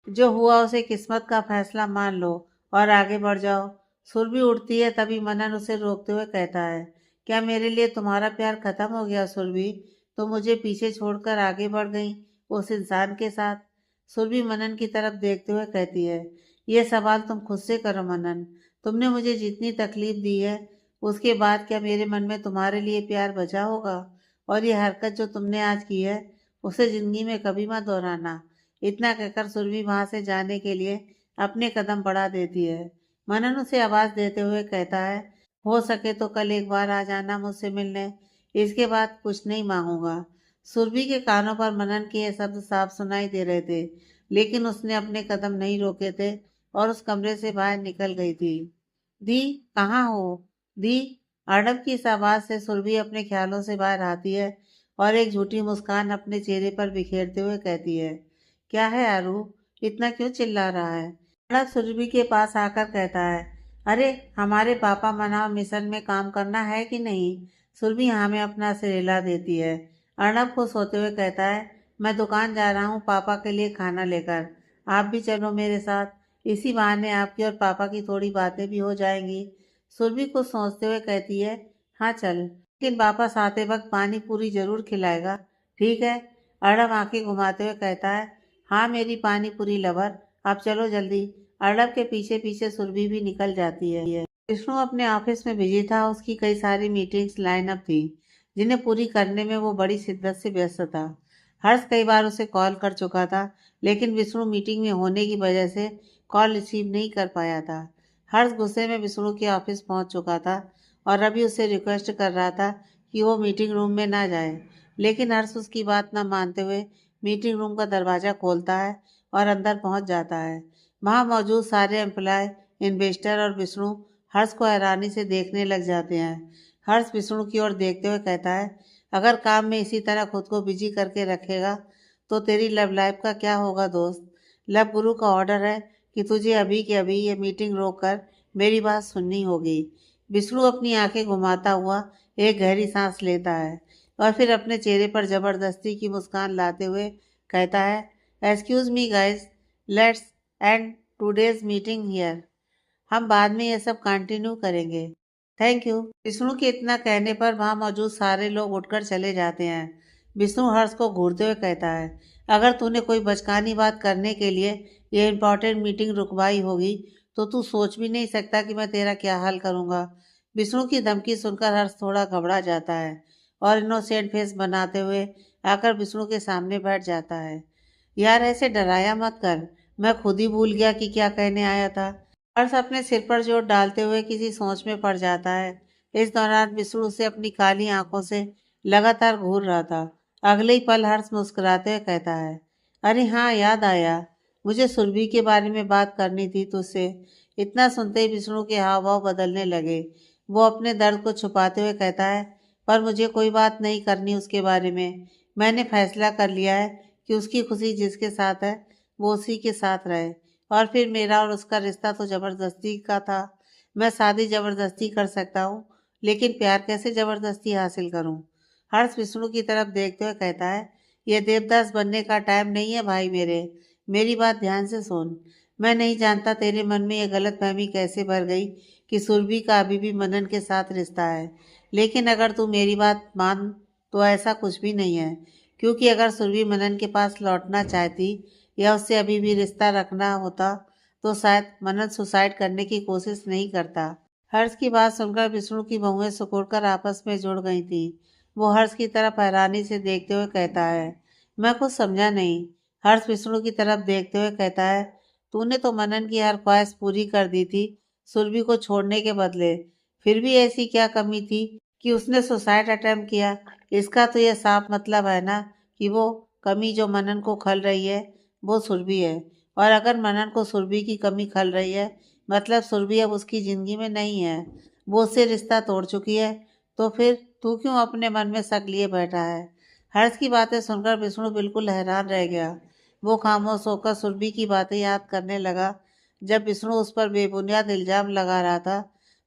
जो हुआ उसे किस्मत का फैसला मान लो और आगे बढ़ जाओ। सुरभि उठती है, तभी मनन उसे रोकते हुए कहता है, क्या मेरे लिए तुम्हारा प्यार खत्म हो गया सुरभि? तो मुझे पीछे छोड़कर आगे बढ़ गई उस इंसान के साथ। सुरभि मनन की तरफ देखते हुए कहती है, ये सवाल तुम खुद से करो मनन। तुमने मुझे जितनी तकलीफ दी है, उसके बाद क्या मेरे मन में तुम्हारे लिए प्यार बचा होगा? और ये हरकत जो तुमने आज की है, उसे जिंदगी में कभी मत दोहराना। इतना कहकर सुरभि वहां से जाने के लिए अपने कदम बढ़ा देती है। मनन उसे आवाज देते हुए कहता है, हो सके तो कल एक बार आ जाना मुझसे मिलने। इसके बाद कुछ नहीं मांगूंगा। सुरभि के कानों पर मनन के ये शब्द साफ सुनाई दे रहे थे, लेकिन उसने अपने कदम नहीं रोके थे और उस कमरे से बाहर निकल गई थी। दी, कहाँ हो? दी, अर्णब की इस आवाज़ से सुरभि अपने ख्यालों से बाहर आती है और एक झूठी मुस्कान अपने चेहरे पर बिखेरते हुए कहती है, क्या है आरू, इतना क्यों चिल्ला रहा है? अर्णब सुरभि के पास आकर कहता है, अरे हमारे पापा मनाओ मिशन में काम करना है कि नहीं? सुरभि हाँ में अपना सिर हिला देती है। अर्णब खुश होते हुए कहता है, मैं दुकान जा रहा हूँ पापा के लिए खाना लेकर, आप भी चलो मेरे साथ, इसी बहाने आपकी और पापा की थोड़ी बातें भी हो जाएंगी। सुरभि कुछ सोचते हुए कहती है, हाँ चल, लेकिन वापस आते वक्त पानी पूरी जरूर खिलाएगा, ठीक है? अर्णब आंखें घुमाते हुए कहता है, हाँ मेरी पानी पूरी लवर, अब चलो जल्दी। अर्णब के पीछे पीछे सुरभि भी निकल जाती है। विष्णु अपने ऑफिस में बिजी था। उसकी कई सारी मीटिंग्स लाइन अप थी, जिन्हें पूरी करने में वो बड़ी शिद्दत से व्यस्त था। हर्ष कई बार उसे कॉल कर चुका था, लेकिन विष्णु मीटिंग में होने की वजह से कॉल रिसीव नहीं कर पाया था। हर्ष गुस्से में विष्णु के ऑफिस पहुंच चुका था और अभी उसे रिक्वेस्ट कर रहा था कि वो मीटिंग रूम में ना जाए, लेकिन हर्ष उसकी बात न मानते हुए मीटिंग रूम का दरवाज़ा खोलता है और अंदर पहुंच जाता है। वहां मौजूद सारे एम्प्लॉय, इन्वेस्टर और विष्णु हर्ष को हैरानी से देखने लग जाते हैं। हर्ष विष्णु की ओर देखते हुए कहता है, अगर काम में इसी तरह खुद को बिजी करके रखेगा तो तेरी लव लाइफ का क्या होगा दोस्त? लव गुरु का ऑर्डर है कि तुझे अभी के अभी ये मीटिंग रोककर मेरी बात सुननी होगी। विष्णु अपनी आंखें घुमाता हुआ एक गहरी सांस लेता है और फिर अपने चेहरे पर जबरदस्ती की मुस्कान लाते हुए कहता है, excuse me guys, let's end today's meeting here. हम बाद में ये सब कंटिन्यू करेंगे। Thank you. विष्णु के इतना कहने पर वहां मौजूद सारे लोग उठकर चले जाते हैं। विष्णु हर्ष को घूरते हुए कहता है, अगर तूने कोई बचकानी बात करने के लिए ये इम्पोर्टेंट मीटिंग रुकवाई होगी तो तू सोच भी नहीं सकता कि मैं तेरा क्या हाल करूंगा। विष्णु की धमकी सुनकर हर्ष थोड़ा घबरा जाता है और इनोसेंट फेस बनाते हुए आकर विष्णु के सामने बैठ जाता है। यार ऐसे डराया मत कर, मैं खुद ही भूल गया कि क्या कहने आया था। हर्ष अपने सिर पर जोर डालते हुए किसी सोच में पड़ जाता है। इस दौरान विष्णु उसे अपनी काली आंखों से लगातार घूर रहा था। अगले ही पल हर्ष मुस्कुराते हुए कहता है, अरे हाँ याद आया, मुझे सुरभि के बारे में बात करनी थी तुझसे। इतना सुनते ही विष्णु के हाव भाव बदलने लगे। वो अपने दर्द को छुपाते हुए कहता है, पर मुझे कोई बात नहीं करनी उसके बारे में। मैंने फैसला कर लिया है कि उसकी खुशी जिसके साथ है वो उसी के साथ रहे। और फिर मेरा और उसका रिश्ता तो ज़बरदस्ती का था। मैं शादी ज़बरदस्ती कर सकता हूँ, लेकिन प्यार कैसे ज़बरदस्ती हासिल करूँ? हर्ष विष्णु की तरफ देखते हुए कहता है, ये देवदास बनने का टाइम नहीं है भाई मेरे। मेरी बात ध्यान से सुन। मैं नहीं जानता तेरे मन में ये गलतफहमी कैसे भर गई कि सुरभि का अभी भी मनन के साथ रिश्ता है, लेकिन अगर तू मेरी बात मान तो ऐसा कुछ भी नहीं है। क्योंकि अगर सुरभि मनन के पास लौटना चाहती या उससे अभी भी रिश्ता रखना होता तो शायद मनन सुसाइड करने की कोशिश नहीं करता। हर्ष की बात सुनकर विष्णु की बहुएं सिकुड़कर आपस में जुड़ गई थी। वो हर्ष की तरफ हैरानी से देखते हुए कहता है, मैं कुछ समझा नहीं। हर्ष विष्णु की तरफ देखते हुए कहता है, तूने तो मनन की हर ख्वाहिश पूरी कर दी थी सुरभि को छोड़ने के बदले, फिर भी ऐसी क्या कमी थी कि उसने सुसाइड अटेम्प्ट किया? इसका तो यह साफ मतलब है ना कि वो कमी जो मनन को खल रही है वो सुरभि है। और अगर मनन को सुरभि की कमी खल रही है मतलब सुरभि अब उसकी ज़िंदगी में नहीं है, वो उससे रिश्ता तोड़ चुकी है, तो फिर तू क्यों अपने मन में शक लिए बैठा है? हर्ष की बातें सुनकर विष्णु बिल्कुल हैरान रह गया। वो खामोश होकर सुरभि की बातें याद करने लगा। जब विष्णु उस पर बेबुनियाद इल्जाम लगा रहा था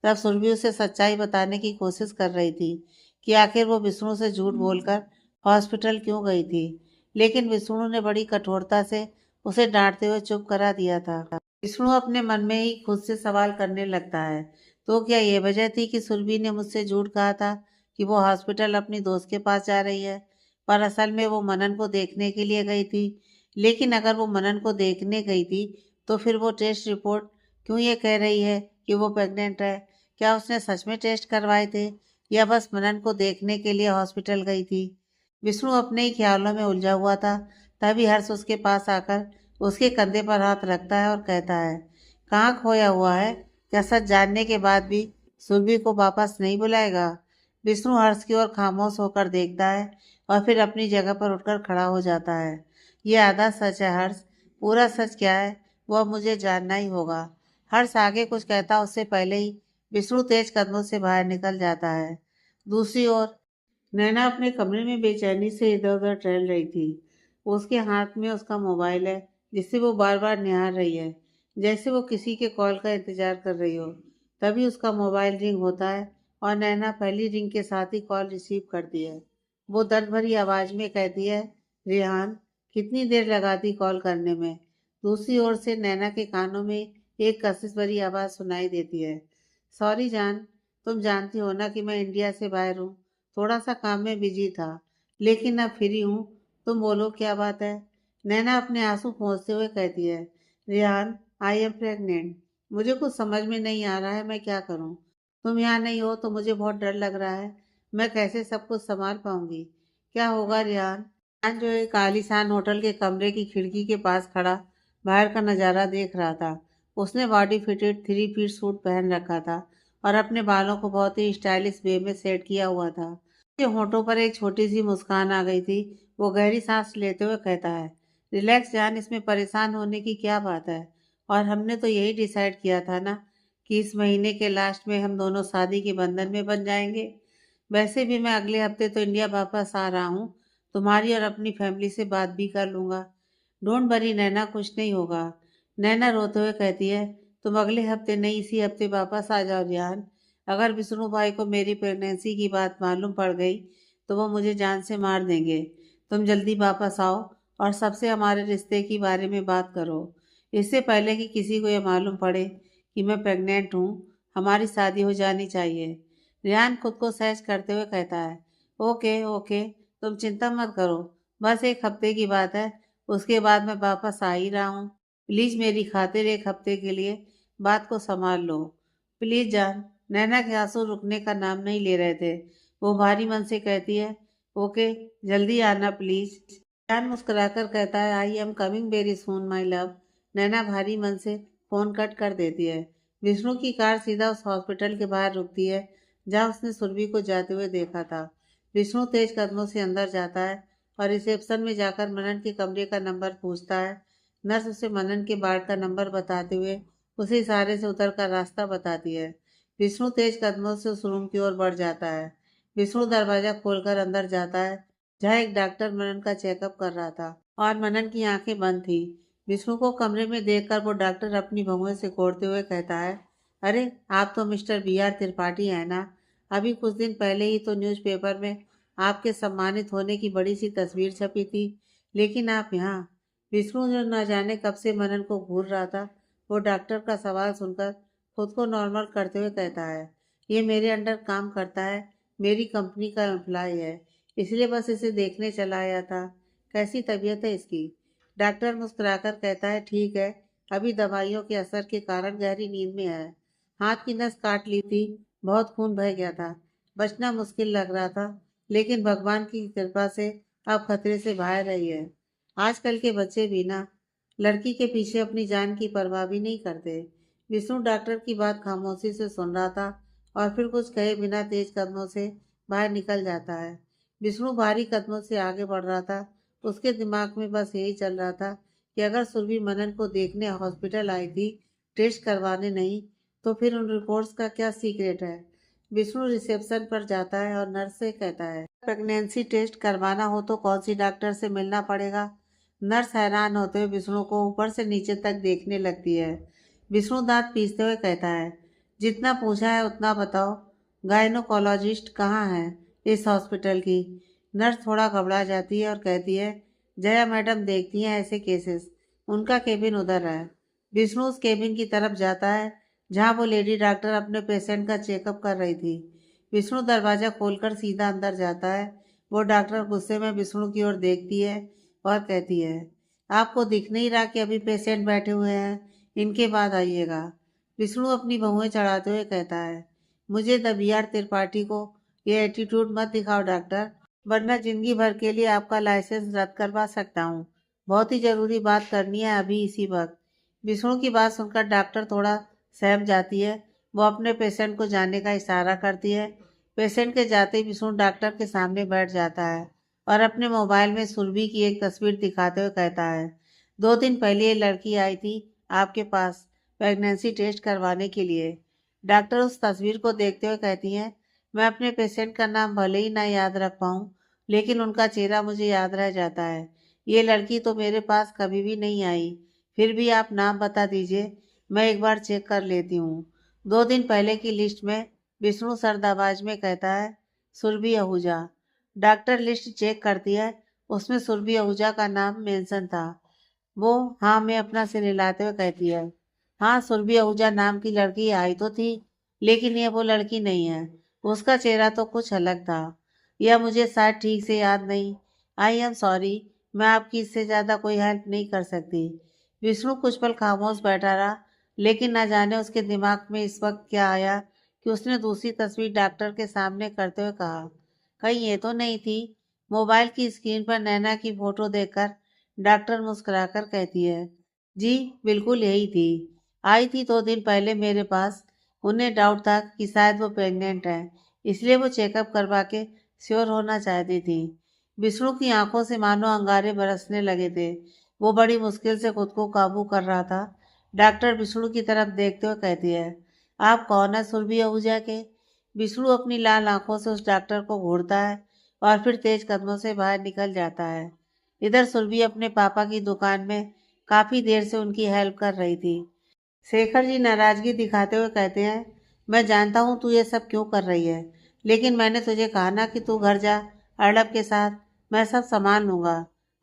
तब सुरभि उसे सच्चाई बताने की कोशिश कर रही थी कि आखिर वो विष्णु से झूठ बोलकर हॉस्पिटल क्यों गई थी, लेकिन विष्णु ने बड़ी कठोरता से उसे डांटते हुए चुप करा दिया था। विष्णु अपने मन में ही खुद से सवाल करने लगता है, तो क्या ये वजह थी कि सुरभि ने मुझसे झूठ कहा था कि वो हॉस्पिटल अपनी दोस्त के पास जा रही है, पर असल में वो मनन को देखने के लिए गई थी? लेकिन अगर वो मनन को देखने गई थी तो फिर वो टेस्ट रिपोर्ट क्यों ये कह रही है कि वो प्रेग्नेंट है? क्या उसने सच में टेस्ट करवाए थे या बस मनन को देखने के लिए हॉस्पिटल गई थी? विष्णु अपने ही ख्यालों में उलझा हुआ था। तभी हर्ष उसके पास आकर उसके कंधे पर हाथ रखता है और कहता है, कहाँ खोया हुआ है? क्या सच जानने के बाद भी सुरभि को वापस नहीं बुलाएगा? विष्णु हर्ष की ओर खामोश होकर देखता है और फिर अपनी जगह पर उठकर खड़ा हो जाता है। ये आधा सच है हर्ष, पूरा सच क्या है वो अब मुझे जानना ही होगा। हर्ष आगे कुछ कहता उससे पहले ही विष्णु तेज कदमों से बाहर निकल जाता है। दूसरी ओर नैना अपने कमरे में बेचैनी से इधर उधर टहल रही थी। उसके हाथ में उसका मोबाइल है, जिसे वो बार बार निहार रही है, जैसे वो किसी के कॉल का इंतजार कर रही हो। तभी उसका मोबाइल रिंग होता है और नैना पहली रिंग के साथ ही कॉल रिसीव करती है। वो दर्द भरी आवाज में कहती है, रेहान, कितनी देर लगा दी कॉल करने में। दूसरी ओर से नैना के कानों में एक कशिश भरी आवाज सुनाई देती है, सॉरी जान, तुम जानती हो ना कि मैं इंडिया से बाहर हूँ, थोड़ा सा काम में बिजी था, लेकिन अब फ्री हूँ। तुम बोलो क्या बात है। नैना अपने आंसू पोंछते हुए कहती है, रेहान, आई एम प्रेग्नेंट। मुझे कुछ समझ में नहीं आ रहा है, मैं क्या करूँ। तुम यहाँ नहीं हो तो मुझे बहुत डर लग रहा है। मैं कैसे सब कुछ संभाल पाऊंगी। क्या होगा रेहान। रेहान जो एक आलीशान होटल के कमरे की खिड़की के पास खड़ा बाहर का नज़ारा देख रहा था। उसने बॉडी फिटेड 3 पीस सूट पहन रखा था और अपने बालों को बहुत ही स्टाइलिश वे में सेट किया हुआ था। उसके होठों पर एक छोटी सी मुस्कान आ गई थी। वो गहरी सांस लेते हुए कहता है, रिलैक्स जान, इसमें परेशान होने की क्या बात है। और हमने तो यही डिसाइड किया था ना कि इस महीने के लास्ट में हम दोनों शादी के बंधन में बन जाएंगे। वैसे भी मैं अगले हफ्ते तो इंडिया वापस आ रहा हूँ, तुम्हारी और अपनी फैमिली से बात भी कर लूँगा। डोंट वरी नैना, कुछ नहीं होगा। नैना रोते हुए कहती है, तुम अगले हफ्ते नहीं इसी हफ्ते वापस आ जाओ जान। अगर विष्णु भाई को मेरी प्रेगनेंसी की बात मालूम पड़ गई तो वो मुझे जान से मार देंगे। तुम जल्दी वापस आओ और सबसे हमारे रिश्ते के बारे में बात करो, इससे पहले कि किसी को ये मालूम पड़े कि मैं प्रेग्नेंट हूँ। हमारी शादी हो जानी चाहिए। रेहान खुद को सहज करते हुए कहता है, ओके ओके, तुम चिंता मत करो, बस एक हफ्ते की बात है, उसके बाद मैं वापस आ ही रहा हूँ। प्लीज़ मेरी खातिर एक हफ्ते के लिए बात को संभाल लो। प्लीज़ जान। नैना के आंसू रुकने का नाम नहीं ले रहे थे। वो भारी मन से कहती है, ओके, जल्दी आना प्लीज़। जान मुस्कुराकर कहता है, I am coming very soon my love. Naina भारी मन से फ़ोन कट कर देती है। विष्णु की कार सीधा उस हॉस्पिटल के बाहर रुकती है जहाँ उसने सुरभि को जाते हुए देखा था। विष्णु तेज कदमों से अंदर जाता है और रिसेप्शन में जाकर मनन के कमरे का नंबर पूछता है। नर्स उसे मनन के वार्ड का नंबर बताते हुए उसे इशारे से उतर का रास्ता बताती है। विष्णु तेज कदमों से उस रूम की ओर बढ़ जाता है। विष्णु दरवाजा खोलकर अंदर जाता है जहाँ एक डॉक्टर मनन का चेकअप कर रहा था और मनन की आंखें बंद थी। विष्णु को कमरे में देखकर वो डॉक्टर अपनी भौहें से कोड़ते हुए कहता है, अरे आप तो मिस्टर BR त्रिपाठी हैं ना। अभी कुछ दिन पहले ही तो न्यूज़पेपर में आपके सम्मानित होने की बड़ी सी तस्वीर छपी थी, लेकिन आप यहाँ। विष्णु जो न जाने कब से मनन को घूर रहा था, वो डॉक्टर का सवाल सुनकर खुद को नॉर्मल करते हुए कहता है, ये मेरे अंडर काम करता है, मेरी कंपनी का एम्प्लॉय है, इसलिए बस इसे देखने चला आया था। कैसी तबीयत है इसकी। डॉक्टर मुस्कुराकर कहता है, ठीक है, अभी दवाइयों के असर के कारण गहरी नींद में है। हाथ की नस काट ली थी, बहुत खून बह गया था, बचना मुश्किल लग रहा था, लेकिन भगवान की कृपा से अब खतरे से बाहर रही है। आजकल के बच्चे भी ना लड़की के पीछे अपनी जान की परवाह भी नहीं करते। विष्णु डॉक्टर की बात खामोशी से सुन रहा था और फिर कुछ कहे बिना तेज कदमों से बाहर निकल जाता है। विष्णु भारी कदमों से आगे बढ़ रहा था। उसके दिमाग में बस यही चल रहा था कि अगर सुरभि मनन को देखने हॉस्पिटल आई थी, टेस्ट करवाने नहीं, तो फिर उन रिपोर्ट्स का क्या सीक्रेट है। विष्णु रिसेप्शन पर जाता है और नर्स से कहता है, प्रेगनेंसी टेस्ट करवाना हो तो कौन सी डॉक्टर से मिलना पड़ेगा। नर्स हैरान होते हुए विष्णु को ऊपर से नीचे तक देखने लगती है। विष्णु दांत पीसते हुए कहता है, जितना पूछा है उतना बताओ, गायनोकोलॉजिस्ट कहाँ है इस हॉस्पिटल की। नर्स थोड़ा घबरा जाती है और कहती है, जया मैडम देखती हैं ऐसे केसेस, उनका केबिन उधर है। विष्णु उस केबिन की तरफ जाता है जहाँ वो लेडी डॉक्टर अपने पेशेंट का चेकअप कर रही थी। विष्णु दरवाजा खोलकर सीधा अंदर जाता है। वो डॉक्टर गुस्से में विष्णु की ओर देखती है और कहती है, आपको दिख नहीं रहा कि अभी पेशेंट बैठे हुए हैं, इनके बाद आइएगा। विष्णु अपनी भौहें चढ़ाते हुए कहता है, मुझे द BR त्रिपाठी को ये एटीट्यूड मत दिखाओ डॉक्टर, वरना जिंदगी भर के लिए आपका लाइसेंस रद्द करवा सकता हूँ। बहुत ही जरूरी बात करनी है अभी इसी वक्त। विष्णु की बात सुनकर डॉक्टर थोड़ा सहम जाती है। वो अपने पेशेंट को जाने का इशारा करती है। पेशेंट के जाते ही विष्णु डॉक्टर के सामने बैठ जाता है और अपने मोबाइल में सुरभि की एक तस्वीर दिखाते हुए कहता है, 2 दिन पहले ये लड़की आई थी आपके पास प्रेगनेंसी टेस्ट करवाने के लिए। डॉक्टर उस तस्वीर को देखते हुए कहती हैं, मैं अपने पेशेंट का नाम भले ही ना याद रख पाऊँ, लेकिन उनका चेहरा मुझे याद रह जाता है। ये लड़की तो मेरे पास कभी भी नहीं आई। फिर भी आप नाम बता दीजिए, मैं एक बार चेक कर लेती हूँ। 2 दिन पहले की लिस्ट में विष्णु सरदाबाज में कहता है, Surabhi Ahuja. Doctor list check करती है, उसमें सुरभि आहूजा का नाम मेंशन था। वो हाँ में अपना सिर हिलाते हुए कहती है, हाँ सुरभि आहूजा नाम की लड़की आई तो थी, लेकिन ये वो लड़की नहीं है। उसका चेहरा तो कुछ अलग था। यह मुझे शायद ठीक से याद नहीं। आई एम सॉरी, मैं आपकी इससे ज़्यादा कोई हेल्प नहीं कर सकती। विष्णु कुछ पल खामोश बैठा रहा, लेकिन न जाने उसके दिमाग में इस वक्त क्या आया कि उसने दूसरी तस्वीर डॉक्टर के सामने करते हुए कहा, कहीं ये तो नहीं थी। मोबाइल की स्क्रीन पर नैना की फोटो देखकर डॉक्टर मुस्कुराकर कहती है, जी बिल्कुल यही थी। आई थी 2 दिन पहले मेरे पास। उन्हें डाउट था कि शायद वो प्रेग्नेंट है, इसलिए वो चेकअप करवा के श्योर होना चाहती थी। विष्णु की आंखों से मानो अंगारे बरसने लगे थे। वो बड़ी मुश्किल से खुद को काबू कर रहा था। डॉक्टर विष्णु की तरफ देखते हुए कहती है, आप कौन है सुरभि आहूजा के? विष्णु अपनी लाल आंखों से उस डॉक्टर को घूरता है और फिर तेज कदमों से बाहर निकल जाता है। इधर सुरभि अपने पापा की दुकान में काफी देर से उनकी हेल्प कर रही थी। शेखर जी नाराजगी दिखाते हुए कहते हैं, मैं जानता हूँ तू ये सब क्यों कर रही है, लेकिन मैंने तुझे कहा ना कि तू घर जा अर्नब के साथ, मैं सब संभाल लूंगा।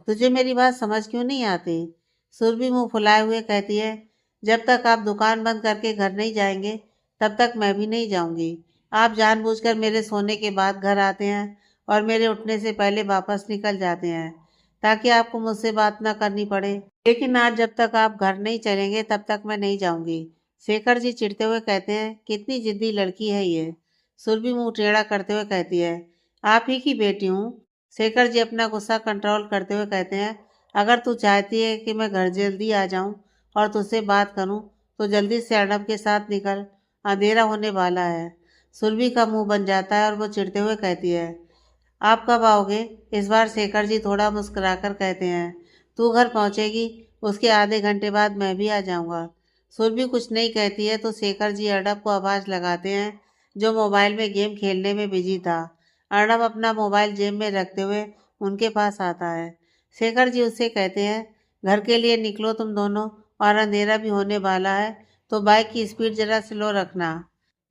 तुझे मेरी बात समझ क्यों नहीं आती? सुरभि मुंह फुलाए हुए कहती है, जब तक आप दुकान बंद करके घर नहीं जाएंगे तब तक मैं भी नहीं जाऊंगी। आप जानबूझकर मेरे सोने के बाद घर आते हैं और मेरे उठने से पहले वापस निकल जाते हैं ताकि आपको मुझसे बात ना करनी पड़े। लेकिन आज जब तक आप घर नहीं चलेंगे तब तक मैं नहीं जाऊंगी। शेखर जी चिढ़ते हुए कहते हैं, कितनी जिद्दी लड़की है ये। सुरभि मुंह टेढ़ा करते हुए कहती है, आप ही की बेटी हूँ। शेखर जी अपना गुस्सा कंट्रोल करते हुए कहते हैं, अगर तू चाहती है कि मैं घर जल्दी आ जाऊं और तुझसे बात करूं तो जल्दी से अर्नब के साथ निकल, अंधेरा होने वाला है। सुरभि का मुंह बन जाता है और वो चिढ़ते हुए कहती है, आप कब आओगे? इस बार शेखर जी थोड़ा मुस्कुराकर कहते हैं, तू घर पहुंचेगी उसके आधे घंटे बाद मैं भी आ जाऊंगा। सुरभि कुछ नहीं कहती है तो शेखर जी अर्नब को आवाज लगाते हैं, जो मोबाइल में गेम खेलने में बिजी था। अर्नब अपना मोबाइल जेब में रखते हुए उनके पास आता है। शेखर जी उससे कहते हैं, घर के लिए निकलो तुम दोनों, और अंधेरा भी होने वाला है तो बाइक की स्पीड जरा स्लो रखना।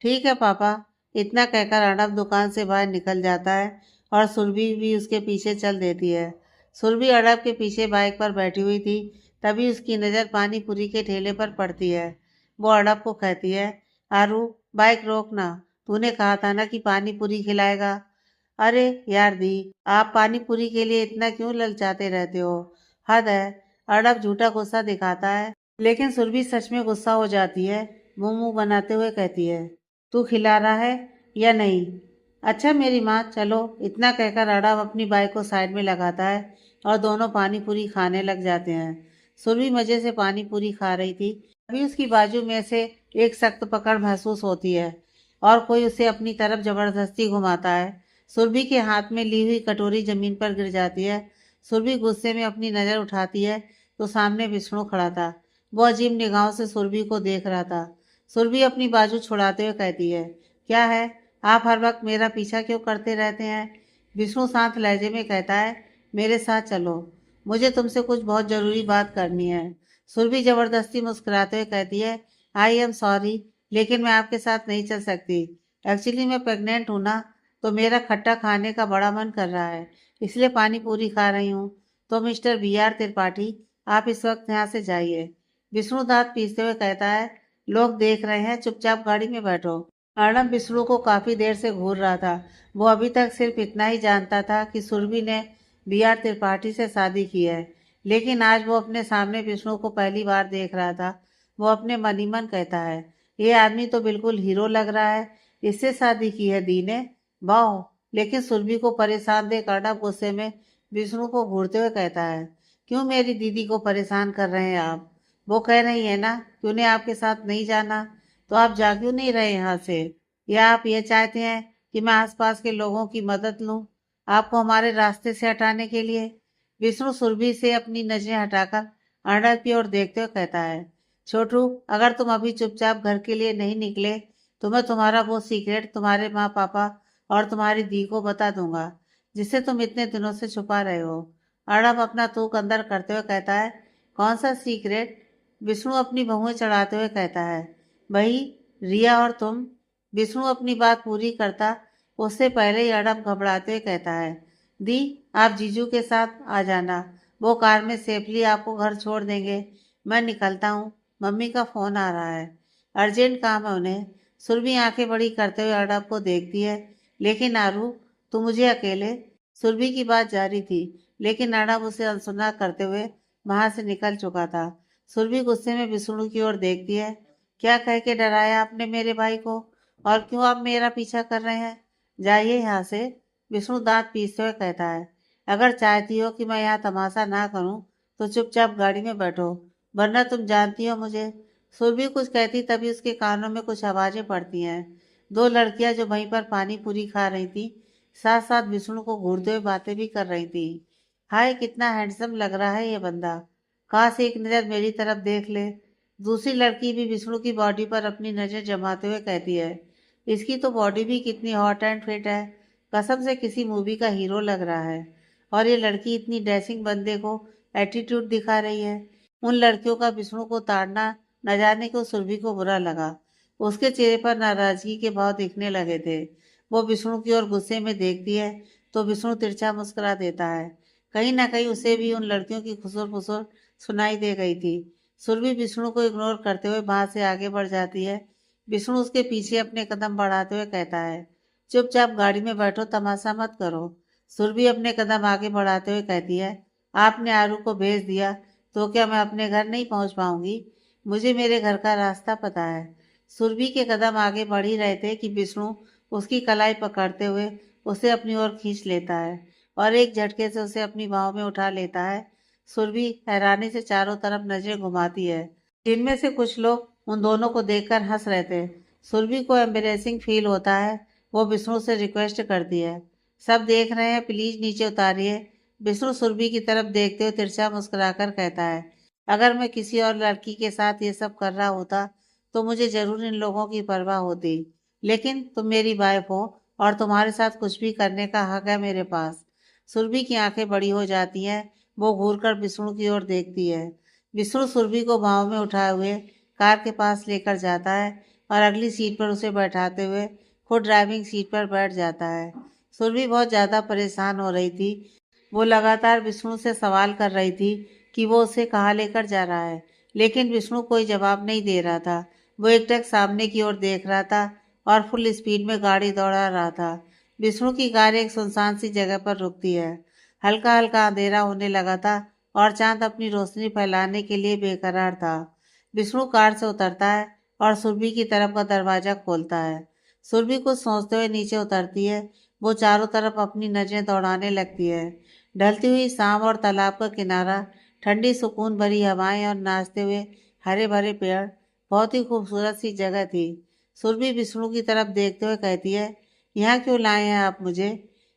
ठीक है पापा। इतना कहकर अर्नब दुकान से बाहर निकल जाता है और सुरभि भी उसके पीछे चल देती है। सुरभि अर्नब के पीछे बाइक पर बैठी हुई थी, तभी उसकी नज़र पानी पूरी के ठेले पर पड़ती है। वो अर्नब को कहती है, आरू बाइक रोकना, तूने कहा था ना कि पानी पूरी खिलाएगा। अरे यार दी, आप पानी पूरी के लिए इतना क्यों ललचाते रहते हो? हद है। अर्नब झूठा गुस्सा दिखाता है, लेकिन सुरभि सच में गुस्सा हो जाती है। मुंह मुंह बनाते हुए कहती है, तू खिला रहा है या नहीं? अच्छा मेरी माँ, चलो। इतना कहकर अर्नब अपनी बाइक को साइड में लगाता है और दोनों पानी पूरी खाने लग जाते हैं। सुरभि मजे से पानी पूरी खा रही थी, अभी उसकी बाजू में से एक सख्त पकड़ महसूस होती है और कोई उसे अपनी तरफ जबरदस्ती घुमाता है। सुरभि के हाथ में ली हुई कटोरी जमीन पर गिर जाती है। सुरभि गुस्से में अपनी नज़र उठाती है तो सामने विष्णु खड़ा था। वो अजीब निगाहों से सुरभि को देख रहा था। सुरभि अपनी बाजू छुड़ाते हुए कहती है, क्या है, आप हर वक्त मेरा पीछा क्यों करते रहते हैं? विष्णु शांत लहजे में कहता है, मेरे साथ चलो, मुझे तुमसे कुछ बहुत ज़रूरी बात करनी है। सुरभि जबरदस्ती मुस्कुराते हुए कहती है, आई एम सॉरी, लेकिन मैं आपके साथ नहीं चल सकती। एक्चुअली मैं प्रेग्नेंट हूँ ना, तो मेरा खट्टा खाने का बड़ा मन कर रहा है, इसलिए पानी पूरी खा रही हूँ। तो मिस्टर बी आर त्रिपाठी, आप इस वक्त यहाँ से जाइए। विष्णु दांत पीसते हुए कहता है, लोग देख रहे हैं, चुपचाप गाड़ी में बैठो। अर्नब विष्णु को काफी देर से घूर रहा था। वो अभी तक सिर्फ इतना ही जानता था कि सुरभि ने बी आर त्रिपाठी से शादी की है, लेकिन आज वो अपने सामने विष्णु को पहली बार देख रहा था। वो अपने मन ही मन कहता है, ये आदमी तो बिल्कुल हीरो लग रहा है, इससे शादी की है दी ने, वाह। लेकिन सुरभि को परेशान देख अर्नब गुस्से में विष्णु को घूरते हुए कहता है, क्यों मेरी दीदी को परेशान कर रहे हैं आप? वो कह रही है ना कि उन्हें आपके साथ नहीं जाना, तो आप जा क्यों नहीं रहे यहाँ से? या आप ये चाहते हैं कि मैं आसपास के लोगों की मदद लूं आपको हमारे रास्ते से हटाने के लिए? विष्णु सुरभि से अपनी नजरें हटाकर अर्नब की ओर देखते हुए कहता है, छोटू, अगर तुम अभी चुपचाप घर के लिए नहीं निकले तो मैं तुम्हारा वो सीक्रेट तुम्हारे माँ पापा और तुम्हारी दी को बता दूंगा, जिसे तुम इतने दिनों से छुपा रहे हो। अर्णब अपना तूक अंदर करते हुए कहता है, कौन सा सीक्रेट? विष्णु अपनी भौहें चढ़ाते हुए कहता है, वही, रिया और तुम। विष्णु अपनी बात पूरी करता उससे पहले ही अर्णब घबराते हुए कहता है, दी, आप जीजू के साथ आ जाना, वो कार में सेफली आपको घर छोड़ देंगे। मैं निकलता हूँ, मम्मी का फोन आ रहा है, अर्जेंट काम है उन्हें। सुरभि आंखें बड़ी करते हुए अर्णब को देखती है, लेकिन आरू, तू मुझे अकेले। सुरभि की बात जारी थी, लेकिन अर्णब उसे अनसुना करते हुए वहां से निकल चुका था। सुरभि गुस्से में विष्णु की ओर देखती है, क्या कह के डराया आपने मेरे भाई को, और क्यों आप मेरा पीछा कर रहे हैं? जाइए यहाँ से, विष्णु दांत पीसते हुए कहता है। अगर चाहती हो कि मैं यहाँ तमाशा ना करूं, तो चुपचाप गाड़ी में बैठो, वरना तुम जानती हो मुझे। सुरभि कुछ कहती तभी उसके कानों में कुछ आवाजें पड़ती हैं। दो लड़कियां जो वहीं पर पानी पूरी खा रही थी, साथ साथ विष्णु को घूरते हुए बातें भी कर रही थी। हाय, कितना हैंडसम लग रहा है ये बंदा, काश एक नजर मेरी तरफ देख ले। दूसरी लड़की भी विष्णु की बॉडी पर अपनी नजर जमाते हुए कहती है, इसकी तो बॉडी भी कितनी हॉट एंड फिट है, कसम से किसी मूवी का हीरो लग रहा है। और ये लड़की इतनी डैशिंग बंदे को एटीट्यूड दिखा रही है। उन लड़कियों का विष्णु को ताड़ना न जाने को सुरभि को बुरा लगा। उसके चेहरे पर नाराजगी के भाव दिखने लगे थे। वो विष्णु की ओर गुस्से में देखती है तो विष्णु तिरछा मुस्कुरा देता है। कहीं ना कहीं उसे भी उन लड़कियों की खुसुर फुसुर सुनाई दे गई थी। सुरभि विष्णु को इग्नोर करते हुए वहां से आगे बढ़ जाती है। विष्णु उसके पीछे अपने कदम बढ़ाते हुए कहता है, चुपचाप गाड़ी में बैठो, तमाशा मत करो। सुरभि अपने कदम आगे बढ़ाते हुए कहती है, आपने आरू को भेज दिया तो क्या मैं अपने घर नहीं पहुंच पाऊंगी? मुझे मेरे घर का रास्ता पता है। सुरभि के कदम आगे बढ़ ही रहे थे कि विष्णु उसकी कलाई पकड़ते हुए उसे अपनी ओर खींच लेता है और एक झटके से उसे अपनी बाहों में उठा लेता है। सुरभि हैरानी से चारों तरफ नजरें घुमाती है। जिनमें से कुछ लोग उन दोनों को देखकर हंस रहे थे। सुरभि को एम्बेरेसिंग फील होता है। वो विष्णु से रिक्वेस्ट करती है, सब देख रहे हैं, प्लीज नीचे उतारिए। विष्णु सुरभि की तरफ देखते हुए तिरछा मुस्कुराकर कहता है, अगर मैं किसी और लड़की के साथ ये सब कर रहा होता तो मुझे जरूर इन लोगों की परवाह होती, लेकिन तुम मेरी वाइफ हो और तुम्हारे साथ कुछ भी करने का हक है मेरे पास। सुरभि की आंखें बड़ी हो जाती हैं। वो घूरकर विष्णु की ओर देखती है। विष्णु सुरभि को बाहों में उठाए हुए कार के पास लेकर जाता है और अगली सीट पर उसे बैठाते हुए खुद ड्राइविंग सीट पर बैठ जाता है। सुरभि बहुत ज़्यादा परेशान हो रही थी। वो लगातार विष्णु से सवाल कर रही थी कि वो उसे कहाँ लेकर जा रहा है, लेकिन विष्णु कोई जवाब नहीं दे रहा था। वो एकटक सामने की ओर देख रहा था और फुल स्पीड में गाड़ी दौड़ा रहा था। विष्णु की कार एक सुनसान सी जगह पर रुकती है। हल्का हल्का अंधेरा होने लगा था और चांद अपनी रोशनी फैलाने के लिए बेकरार था। विष्णु कार से उतरता है और सुरभि की तरफ का दरवाजा खोलता है। सुरभि कुछ सोचते हुए नीचे उतरती है। वो चारों तरफ अपनी नजरें दौड़ाने लगती है। ढलती हुई शाम और तालाब का किनारा, ठंडी सुकून भरी हवाएं और नाचते हुए हरे भरे पेड़, बहुत ही खूबसूरत सी जगह थी। सुरभि विष्णु की तरफ देखते हुए कहती है, यहाँ क्यों लाए हैं आप मुझे?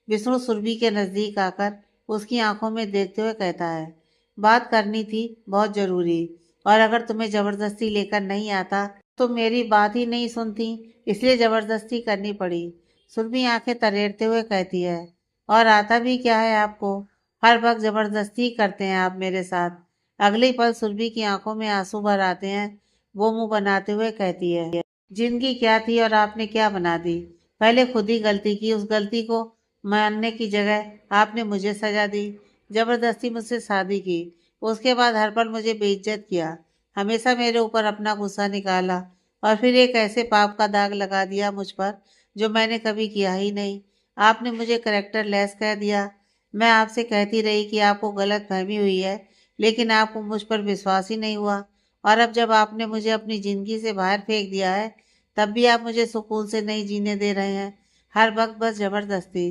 विष्णु सुरभि के नजदीक आकर उसकी आंखों में देखते हुए कहता है, बात करनी थी, बहुत जरूरी, और अगर तुम्हें जबरदस्ती लेकर नहीं आता तो मेरी बात ही नहीं सुनती, इसलिए जबरदस्ती करनी पड़ी। सुरभि आंखें तरेरते हुए कहती है, और आता भी क्या है आपको? हर वक्त जबरदस्ती करते हैं आप मेरे साथ। अगले ही पल सुरभि की आंखों में आंसू भर आते हैं। वो मुंह बनाते हुए कहती है, जिंदगी क्या थी और आपने क्या बना दी? पहले खुद ही गलती की, उस गलती को मानने की जगह आपने मुझे सजा दी, जबरदस्ती मुझसे शादी की, उसके बाद हर पल मुझे बेइज्जत किया, हमेशा मेरे ऊपर अपना गुस्सा निकाला और फिर एक ऐसे पाप का दाग लगा दिया मुझ पर जो मैंने कभी किया ही नहीं। आपने मुझे करेक्टर लेस कह दिया। मैं आपसे कहती रही कि आपको गलत फहमी हुई है, लेकिन आपको मुझ पर विश्वास ही नहीं हुआ, और अब जब आपने मुझे अपनी ज़िंदगी से बाहर फेंक दिया है, तब भी आप मुझे सुकून से नहीं जीने दे रहे हैं, हर वक्त बस ज़बरदस्ती।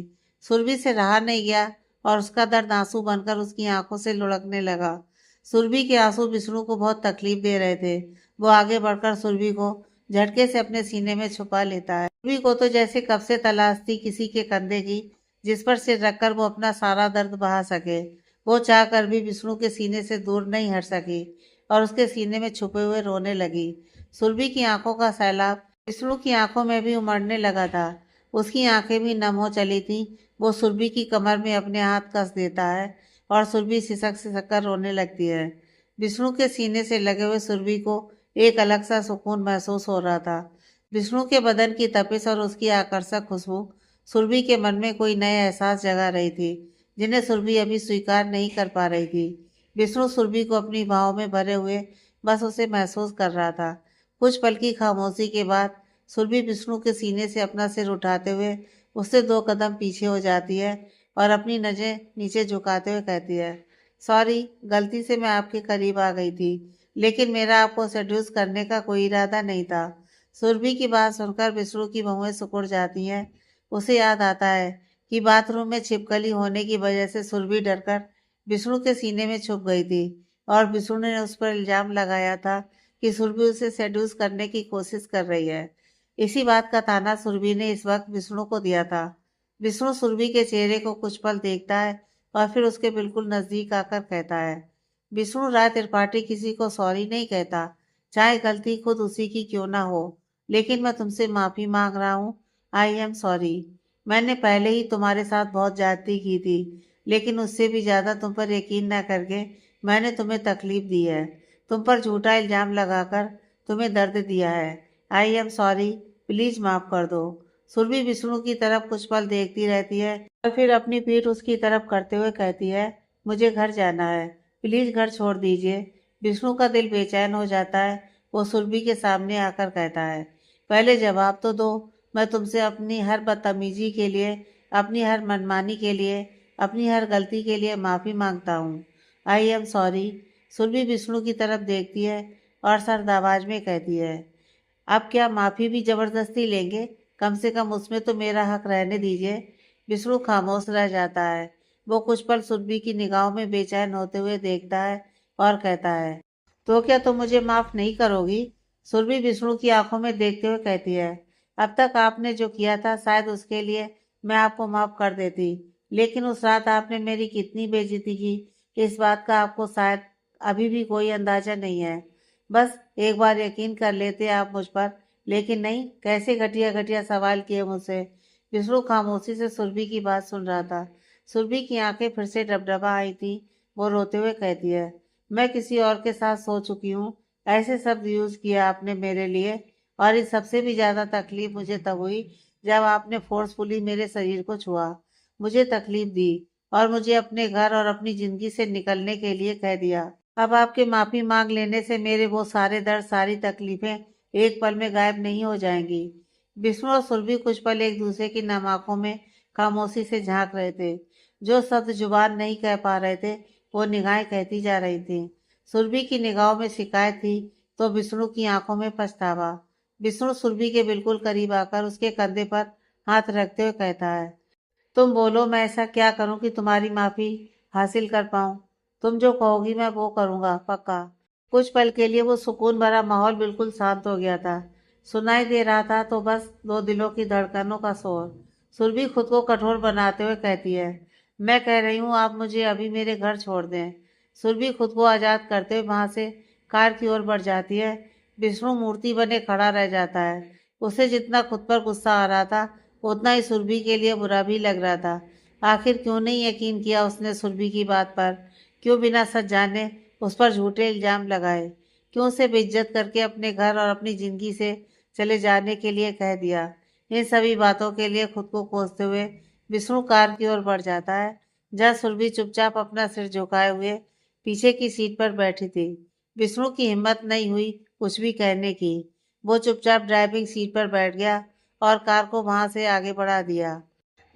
सुरभि से रहा नहीं गया और उसका दर्द आंसू बनकर उसकी आंखों से लुढ़कने लगा। सुरभि के आंसू विष्णु को बहुत तकलीफ दे रहे थे। वो आगे बढ़कर सुरभि को झटके से अपने सीने में छुपा लेता है। सुरभि को तो जैसे कब से तलाश थी किसी के कंधे की, जिस पर सिर रखकर वो अपना सारा दर्द बहा सके। वो चाह कर भी विष्णु के सीने से दूर नहीं हट सकी और उसके सीने में छुपे हुए रोने लगी। सुरभि की आंखों का सैलाब विष्णु की आंखों में भी उमड़ने लगा था। उसकी आंखें भी नम हो चली थी। वो सुरभि की कमर में अपने हाथ कस देता है और सुरभि सिसक सिसक कर रोने लगती है। विष्णु के सीने से लगे हुए सुरभि को एक अलग सा सुकून महसूस हो रहा था। विष्णु के बदन की तपिश और उसकी आकर्षक खुशबू सुरभि के मन में कोई नए एहसास जगा रही थी, जिन्हें सुरभि अभी स्वीकार नहीं कर पा रही थी। विष्णु सुरभि को अपनी बाहों में भरे हुए बस उसे महसूस कर रहा था। कुछ पल की खामोशी के बाद सुरभि विष्णु के सीने से अपना सिर उठाते हुए उससे 2 कदम पीछे हो जाती है और अपनी नज़रें नीचे झुकाते हुए कहती है, सॉरी, गलती से मैं आपके करीब आ गई थी, लेकिन मेरा आपको सेड्यूस करने का कोई इरादा नहीं था। सुरभि की बात सुनकर विष्णु की भौहें सिकुड़ जाती हैं। उसे याद आता है कि बाथरूम में छिपकली होने की वजह से सुरभि डरकर विष्णु के सीने में छुप गई थी और विष्णु ने उस पर इल्जाम लगाया था कि सुरभि उसे सेड्यूस करने की कोशिश कर रही है। इसी बात का ताना सुरभि ने इस वक्त विष्णु को दिया था। विष्णु सुरभि के चेहरे को कुछ पल देखता है और फिर उसके बिल्कुल नजदीक आकर कहता है, विष्णु राय त्रिपाठी किसी को सॉरी नहीं कहता, चाहे गलती खुद उसी की क्यों ना हो। लेकिन मैं तुमसे माफी मांग रहा हूँ। I am sorry. मैंने पहले ही तुम्हारे साथ बहुत ज्यादती की थी, लेकिन उससे भी ज्यादा तुम पर यकीन न करके मैंने तुम्हें तकलीफ दी है। तुम पर झूठा इल्जाम लगाकर तुम्हें दर्द दिया है। आई एम सॉरी, प्लीज माफ कर दो। सुरभि विष्णु की तरफ कुछ पल देखती रहती है और फिर अपनी पीठ उसकी तरफ करते हुए कहती है, मुझे घर जाना है, प्लीज घर छोड़ दीजिए। विष्णु का दिल बेचैन हो जाता है। वो सुरभि के सामने आकर कहता है, पहले जवाब तो दो। मैं तुमसे अपनी हर बदतमीजी के लिए, अपनी हर मनमानी के लिए, अपनी हर गलती के लिए माफी मांगता हूँ। I am sorry. Surabhi Vishnu की तरफ देखती है और सर्द आवाज में कहती है, अब क्या माफ़ी भी ज़बरदस्ती लेंगे? कम से कम उसमें तो मेरा हक रहने दीजिए। विष्णु खामोश रह जाता है। वो कुछ पल सुरभि की निगाहों में बेचैन होते हुए देखता है और कहता है, तो क्या तुम मुझे माफ़ नहीं करोगी? सुरभि विष्णु की आंखों में देखते हुए कहती है, अब तक आपने जो किया था शायद उसके लिए मैं आपको माफ़ कर देती, लेकिन उस रात आपने मेरी कितनी बेइज्जती की, इस बात का आपको शायद अभी भी कोई अंदाजा नहीं है। बस एक बार यकीन कर लेते आप मुझ पर, लेकिन नहीं, कैसे घटिया घटिया सवाल किए मुझसे। विष्णु खामोशी से सुरभि की बात सुन रहा था। सुरभि की आंखें फिर से डबडबा आई थी। वो रोते हुए कहती है, मैं किसी और के साथ सो चुकी हूँ। ऐसे शब्द यूज किया आपने मेरे लिए, और इस सबसे भी ज्यादा तकलीफ मुझे तब हुई जब आपने फोर्सफुली मेरे शरीर को छुआ, मुझे तकलीफ दी और मुझे अपने घर और अपनी जिंदगी से निकलने के लिए कह दिया। अब आपके माफी मांग लेने से मेरे वो सारे दर्द, सारी तकलीफें एक पल में गायब नहीं हो जाएंगी। विष्णु और सुरभि कुछ पल एक दूसरे की नम आंखों में खामोशी से झांक रहे थे। जो शब्द जुबान नहीं कह पा रहे थे, वो निगाहें कहती जा रही थी। सुरभि की निगाहों में शिकायत थी तो विष्णु की आंखों में पछतावा। विष्णु सुरभि के बिल्कुल करीब आकर उसके कंधे पर हाथ रखते हुए कहता है, तुम बोलो, मैं ऐसा क्या करूं कि तुम्हारी माफी हासिल कर पाऊं? तुम जो कहोगी मैं वो करूंगा, पक्का। कुछ पल के लिए वो सुकून भरा माहौल बिल्कुल शांत हो गया था। सुनाई दे रहा था तो बस दो दिलों की धड़कनों का शोर। सुरभि खुद को कठोर बनाते हुए कहती है, मैं कह रही हूँ आप मुझे अभी मेरे घर छोड़ दें। सुरभि खुद को आजाद करते हुए वहां से कार की ओर बढ़ जाती है। विष्णु मूर्ति बने खड़ा रह जाता है। उसे जितना खुद पर गुस्सा आ रहा था, उतना ही सुरभि के लिए बुरा भी लग रहा था। आखिर क्यों नहीं यकीन किया उसने सुरभि की बात पर? क्यों बिना सच जाने उस पर झूठे इल्जाम लगाए? क्यों उसे बेइज्जत करके अपने घर और अपनी जिंदगी से चले जाने के लिए कह दिया? इन सभी बातों के लिए खुद को कोसते हुए विष्णु कार की ओर बढ़ जाता है, जहाँ सुरभि चुपचाप अपना सिर झुकाए हुए पीछे की सीट पर बैठी थी। विष्णु की हिम्मत नहीं हुई कुछ भी कहने की। वो चुपचाप ड्राइविंग सीट पर बैठ गया और कार को वहां से आगे बढ़ा दिया।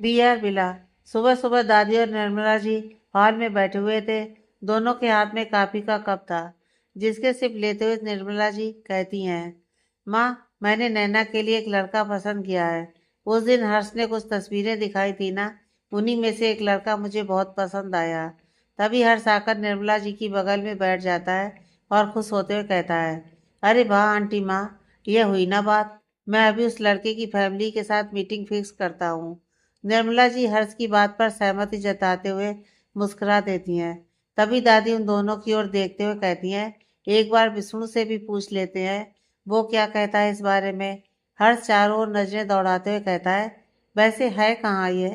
बीआर बिला। सुबह सुबह दादी और निर्मला जी हॉल में बैठे हुए थे। दोनों के हाथ में कॉफी का कप था, जिसके सिप लेते हुए निर्मला जी कहती हैं, माँ, मैंने नैना के लिए एक लड़का पसंद किया है। उस दिन हर्ष ने कुछ तस्वीरें दिखाई थी ना, उन्हीं में से एक लड़का मुझे बहुत पसंद आया। तभी हर्ष आकर निर्मला जी की बगल में बैठ जाता है और खुश होते हुए कहता है, अरे वाह आंटी माँ, यह हुई ना बात। मैं अभी उस लड़के की फैमिली के साथ मीटिंग फिक्स करता हूँ। निर्मला जी हर्ष की बात पर सहमति जताते हुए मुस्कुरा देती हैं। तभी दादी उन दोनों की ओर देखते हुए कहती हैं, एक बार विष्णु से भी पूछ लेते हैं, वो क्या कहता है इस बारे में। हर्ष चारों ओर नजरें दौड़ाते हुए कहता है, वैसे है कहाँ ये?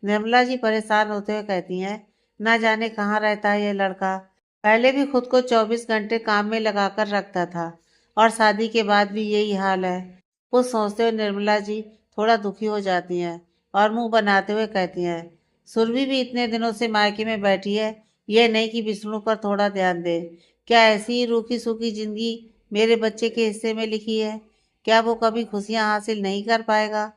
निर्मला जी परेशान होते हुए कहती हैं, ना जाने कहाँ रहता है ये लड़का। पहले भी खुद को 24 घंटे काम में लगाकर रखता था और शादी के बाद भी यही हाल है। कुछ सोचते हुए निर्मला जी थोड़ा दुखी हो जाती हैं और मुंह बनाते हुए कहती हैं, सुरभि भी इतने दिनों से मायके में बैठी है, ये नहीं कि विष्णु पर थोड़ा ध्यान दे। क्या ऐसी ही रूखी सूखी जिंदगी मेरे बच्चे के हिस्से में लिखी है? क्या वो कभी खुशियां हासिल नहीं कर पाएगा?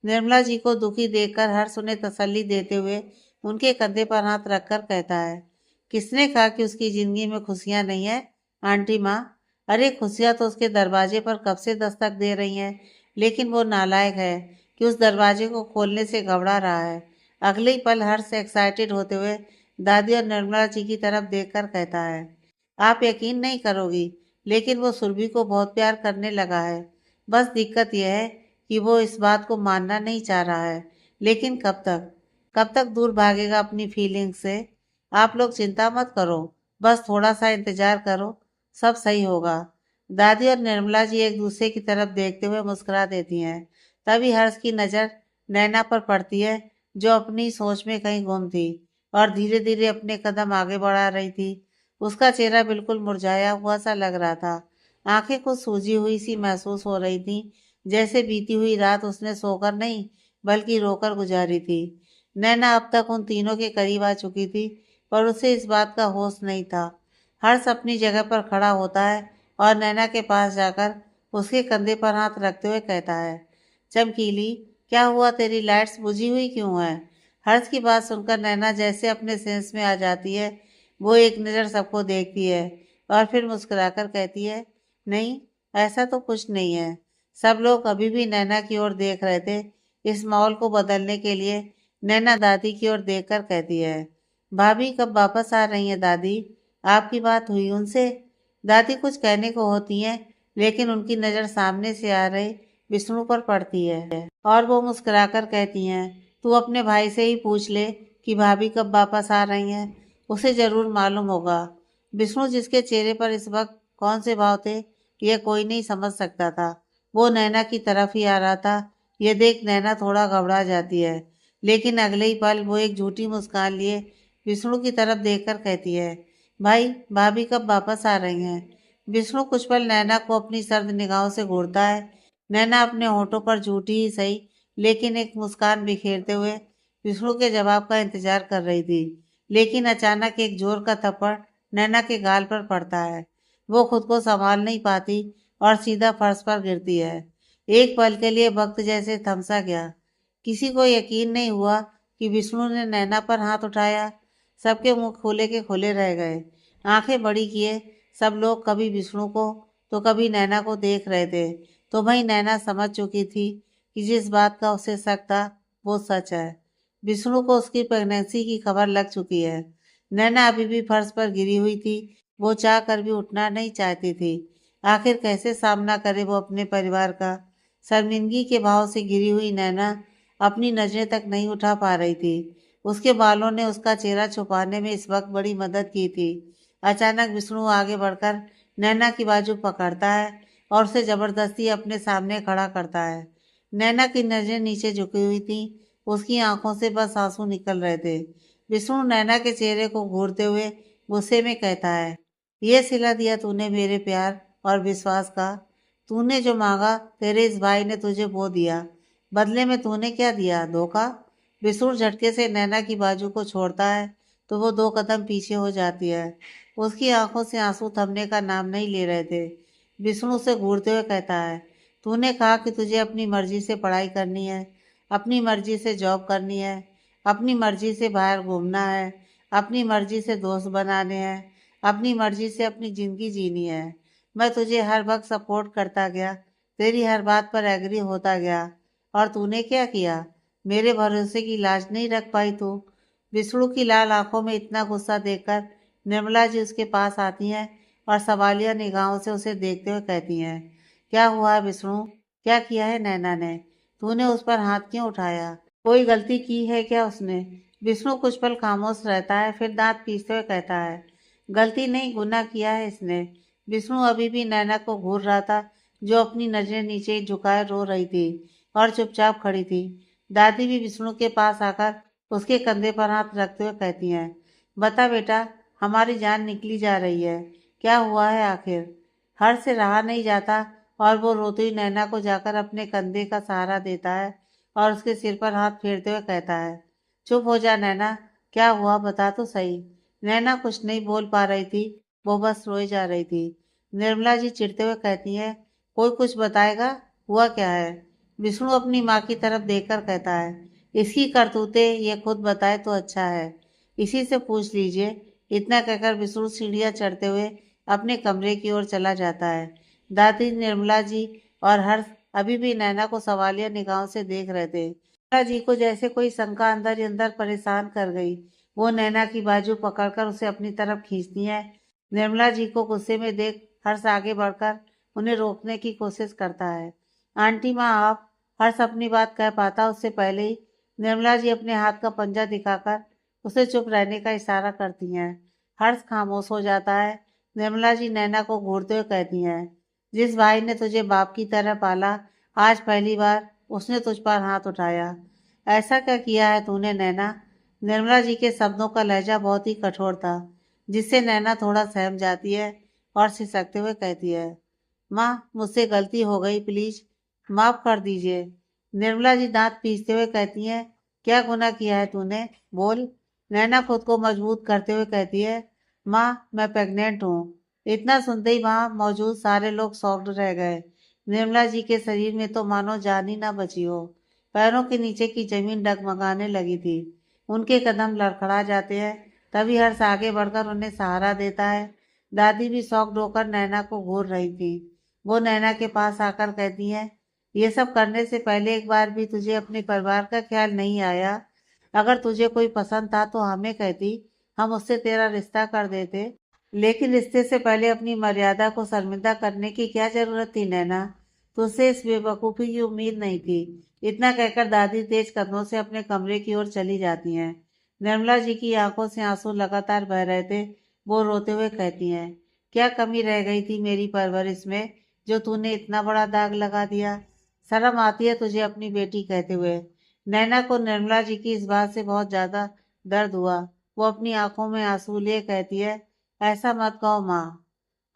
निर्मला जी को दुखी देखकर हर्ष उन्हें तसल्ली देते हुए उनके कंधे पर हाथ रखकर कहता है, किसने कहा कि उसकी जिंदगी में खुशियां नहीं है आंटी माँ? अरे खुशियां तो उसके दरवाजे पर कब से दस्तक दे रही हैं, लेकिन वो नालायक है कि उस दरवाजे को खोलने से घबरा रहा है। अगले ही पल हर्ष से एक्साइटेड होते हुए दादी और निर्मला जी की तरफ देखकर कहता है, आप यकीन नहीं करोगी, लेकिन वो सुरभि को बहुत प्यार करने लगा है। बस दिक्कत यह है कि वो इस बात को मानना नहीं चाह रहा है। लेकिन कब तक दूर भागेगा अपनी फीलिंग से? आप लोग चिंता मत करो, बस थोड़ा सा इंतजार करो, सब सही होगा। दादी और निर्मला जी एक दूसरे की तरफ देखते हुए मुस्कुरा देती हैं। तभी हर्ष की नज़र नैना पर पड़ती है, जो अपनी सोच में कहीं गुम थी और धीरे धीरे अपने कदम आगे बढ़ा रही थी। उसका चेहरा बिल्कुल मुरझाया हुआ सा लग रहा था। आंखें कुछ सूजी हुई सी महसूस हो रही थी, जैसे बीती हुई रात उसने सोकर नहीं बल्कि रोकर गुजारी थी। नैना अब तक उन तीनों के करीब आ चुकी थी, पर उसे इस बात का होश नहीं था। हर्ष अपनी जगह पर खड़ा होता है और नैना के पास जाकर उसके कंधे पर हाथ रखते हुए कहता है, चमकीली, क्या हुआ, तेरी लाइट्स बुझी हुई क्यों है? हर्ष की बात सुनकर नैना जैसे अपने सेंस में आ जाती है। वो एक नज़र सबको देखती है और फिर मुस्कुराकर कहती है, नहीं, ऐसा तो कुछ नहीं है। सब लोग अभी भी नैना की ओर देख रहे थे। इस माहौल को बदलने के लिए नैना दादी की ओर देखकर कहती है, भाभी कब वापस आ रही हैं दादी? आपकी बात हुई उनसे? दादी कुछ कहने को होती हैं, लेकिन उनकी नज़र सामने से आ रहे विष्णु पर पड़ती है और वो मुस्कुराकर कहती हैं, तू अपने भाई से ही पूछ ले कि भाभी कब वापस आ रही हैं, उसे जरूर मालूम होगा। विष्णु जिसके चेहरे पर इस वक्त कौन से भाव थे, यह कोई नहीं समझ सकता था। वो नैना की तरफ ही आ रहा था। यह देख नैना थोड़ा घबरा जाती है, लेकिन अगले ही पल वो एक झूठी मुस्कान लिए विष्णु की तरफ देखकर कहती है, भाई भाभी कब वापस आ रही हैं? विष्णु कुछ पल नैना को अपनी सर्द निगाहों से घूरता है। नैना अपने होठों पर झूठी ही सही लेकिन एक मुस्कान बिखेरते हुए विष्णु के जवाब का इंतजार कर रही थी। लेकिन अचानक एक जोर का थप्पड़ नैना के गाल पर पड़ता है। वो खुद को संभाल नहीं पाती और सीधा फर्श पर गिरती है। एक पल के लिए वक्त जैसे थमसा गया। किसी को यकीन नहीं हुआ कि विष्णु ने नैना पर हाथ उठाया। सबके मुंह खुले के खुले रह गए। आंखें बड़ी किए सब लोग कभी विष्णु को तो कभी नैना को देख रहे थे। तो भाई नैना समझ चुकी थी कि जिस बात का उसे शक था वो सच है। विष्णु को उसकी प्रेगनेंसी की खबर लग चुकी है। नैना अभी भी फर्श पर गिरी हुई थी। वो चाह कर भी उठना नहीं चाहती थी। आखिर कैसे सामना करे वो अपने परिवार का? शर्मिंदगी के भाव से गिरी हुई नैना अपनी नजरें तक नहीं उठा पा रही थी। उसके बालों ने उसका चेहरा छुपाने में इस वक्त बड़ी मदद की थी। अचानक विष्णु आगे बढ़कर नैना की बाजू पकड़ता है और उसे जबरदस्ती अपने सामने खड़ा करता है। नैना की नजरें नीचे झुकी हुई थी। उसकी आंखों से बस आंसू निकल रहे थे। विष्णु नैना के चेहरे को घूरते हुए गुस्से में कहता है, ये सिला दिया तूने मेरे प्यार और विश्वास का। तूने जो मांगा तेरे इस भाई ने तुझे वो दिया। बदले में तूने क्या दिया? धोखा। विष्णु झटके से नैना की बाजू को छोड़ता है तो वो 2 कदम पीछे हो जाती है। उसकी आंखों से आंसू थमने का नाम नहीं ले रहे थे। विष्णु उसे घूरते हुए कहता है, तूने कहा कि तुझे अपनी मर्जी से पढ़ाई करनी है, अपनी मर्जी से जॉब करनी है, अपनी मर्जी से बाहर घूमना है, अपनी मर्जी से दोस्त बनाने हैं, अपनी मर्जी से अपनी ज़िंदगी जीनी है। मैं तुझे हर वक्त सपोर्ट करता गया, तेरी हर बात पर एग्री होता गया, और तूने क्या किया? मेरे भरोसे की लाज नहीं रख पाई तू? विष्णु की लाल आंखों में इतना गुस्सा देखकर निर्मला जी उसके पास आती हैं और सवालिया निगाहों से उसे देखते हुए कहती हैं, क्या हुआ है विष्णु? क्या किया है नैना ने? तूने उस पर हाथ क्यों उठाया? कोई गलती की है क्या उसने? विष्णु कुछ पल खामोश रहता है, फिर दांत पीसते हुए कहता है, गलती नहीं, गुनाह किया है इसने। विष्णु अभी भी नैना को घूर रहा था, जो अपनी नजरें नीचे झुकाए रो रही थी और चुपचाप खड़ी थी। दादी भी विष्णु के पास आकर उसके कंधे पर हाथ रखते हुए कहती हैं, बता बेटा, हमारी जान निकली जा रही है, क्या हुआ है आखिर? हर्ष से रहा नहीं जाता और वो रोती हुई नैना को जाकर अपने कंधे का सहारा देता है और उसके सिर पर हाथ फेरते हुए कहता है, चुप हो जा नैना, क्या हुआ बता तो सही। नैना कुछ नहीं बोल पा रही थी, वो बस रोई जा रही थी। निर्मला जी चिढ़ते हुए कहती हैं, कोई कुछ बताएगा, हुआ क्या है? विष्णु अपनी माँ की तरफ देखकर कहता है, इसकी करतूतें ये खुद बताए तो अच्छा है, इसी से पूछ लीजिए। इतना कहकर विष्णु सीढ़ियाँ चढ़ते हुए अपने कमरे की ओर चला जाता है। दादी, निर्मला जी और हर्ष अभी भी नैना को सवालिया निगाहों से देख रहे थे। निर्मला जी को जैसे कोई शंका अंदर ही अंदर परेशान कर गई। वो नैना की बाजू पकड़कर उसे अपनी तरफ खींचती है। निर्मला जी को गुस्से में देख हर्ष आगे बढ़कर उन्हें रोकने की कोशिश करता है। आंटी माँ आप, हर्ष अपनी बात कह पाता उससे पहले ही निर्मला जी अपने हाथ का पंजा दिखाकर उसे चुप रहने का इशारा करती हैं। हर्ष खामोश हो जाता है। निर्मला जी नैना को घूरते हुए कहती हैं, जिस भाई ने तुझे बाप की तरह पाला, आज पहली बार उसने तुझ पर हाथ उठाया। ऐसा क्या किया है तूने नैना? निर्मला जी के शब्दों का लहजा बहुत ही कठोर था, जिससे नैना थोड़ा सहम जाती है और सिसकते हुए कहती है, माँ मुझसे गलती हो गई, प्लीज माफ कर दीजिए। निर्मला जी दांत पीसते हुए कहती हैं, क्या गुनाह किया है तूने, बोल। नैना खुद को मजबूत करते हुए कहती है, माँ मैं प्रेग्नेंट हूँ। इतना सुनते ही वहां मौजूद सारे लोग शॉक्ड रह गए। निर्मला जी के शरीर में तो मानो जान ही ना बची हो। पैरों के नीचे की जमीन डगमगाने लगी थी। उनके कदम लड़खड़ा जाते हैं। तभी हर्ष आगे बढ़कर उन्हें सहारा देता है। दादी भी शॉक्ड होकर नैना को घूर रही थी। वो नैना के पास आकर कहती है, ये सब करने से पहले एक बार भी तुझे अपने परिवार का ख्याल नहीं आया? अगर तुझे कोई पसंद था तो हमें कहती, हम उससे तेरा रिश्ता कर देते। लेकिन रिश्ते से पहले अपनी मर्यादा को शर्मिंदा करने की क्या जरूरत थी नैना? तुझसे इस बेवकूफ़ी की उम्मीद नहीं थी। इतना कहकर दादी तेज कदमों से अपने कमरे की ओर चली जाती हैं। निर्मला जी की आंखों से आंसू लगातार बह रहे थे। वो रोते हुए कहती हैं, क्या कमी रह गई थी मेरी परवरिश में जो तूने इतना बड़ा दाग लगा दिया? शर्म आती है तुझे अपनी बेटी कहते हुए? नैना को निर्मला जी की इस बात से बहुत ज्यादा दर्द हुआ। वो अपनी आंखों में आंसू लिए कहती है, ऐसा मत कहो माँ।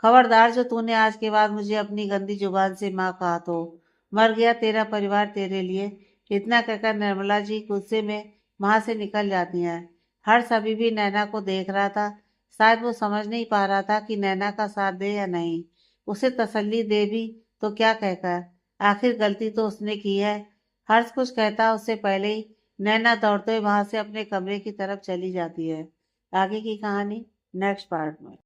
खबरदार जो तूने आज के बाद मुझे अपनी गंदी जुबान से माँ कहा तो मर गया तेरा परिवार तेरे लिए। इतना कहकर निर्मला जी गुस्से में वहां से निकल जाती हैं। हर्ष अभी भी नैना को देख रहा था। शायद वो समझ नहीं पा रहा था कि नैना का साथ दे या नहीं। उसे तसल्ली दे भी तो क्या कहकर, आखिर गलती तो उसने की है। हर्ष कुछ कहता उससे पहले ही नैना दौड़ते हुए वहां से अपने कमरे की तरफ चली जाती है। आगे की कहानी नेक्स्ट पार्ट में।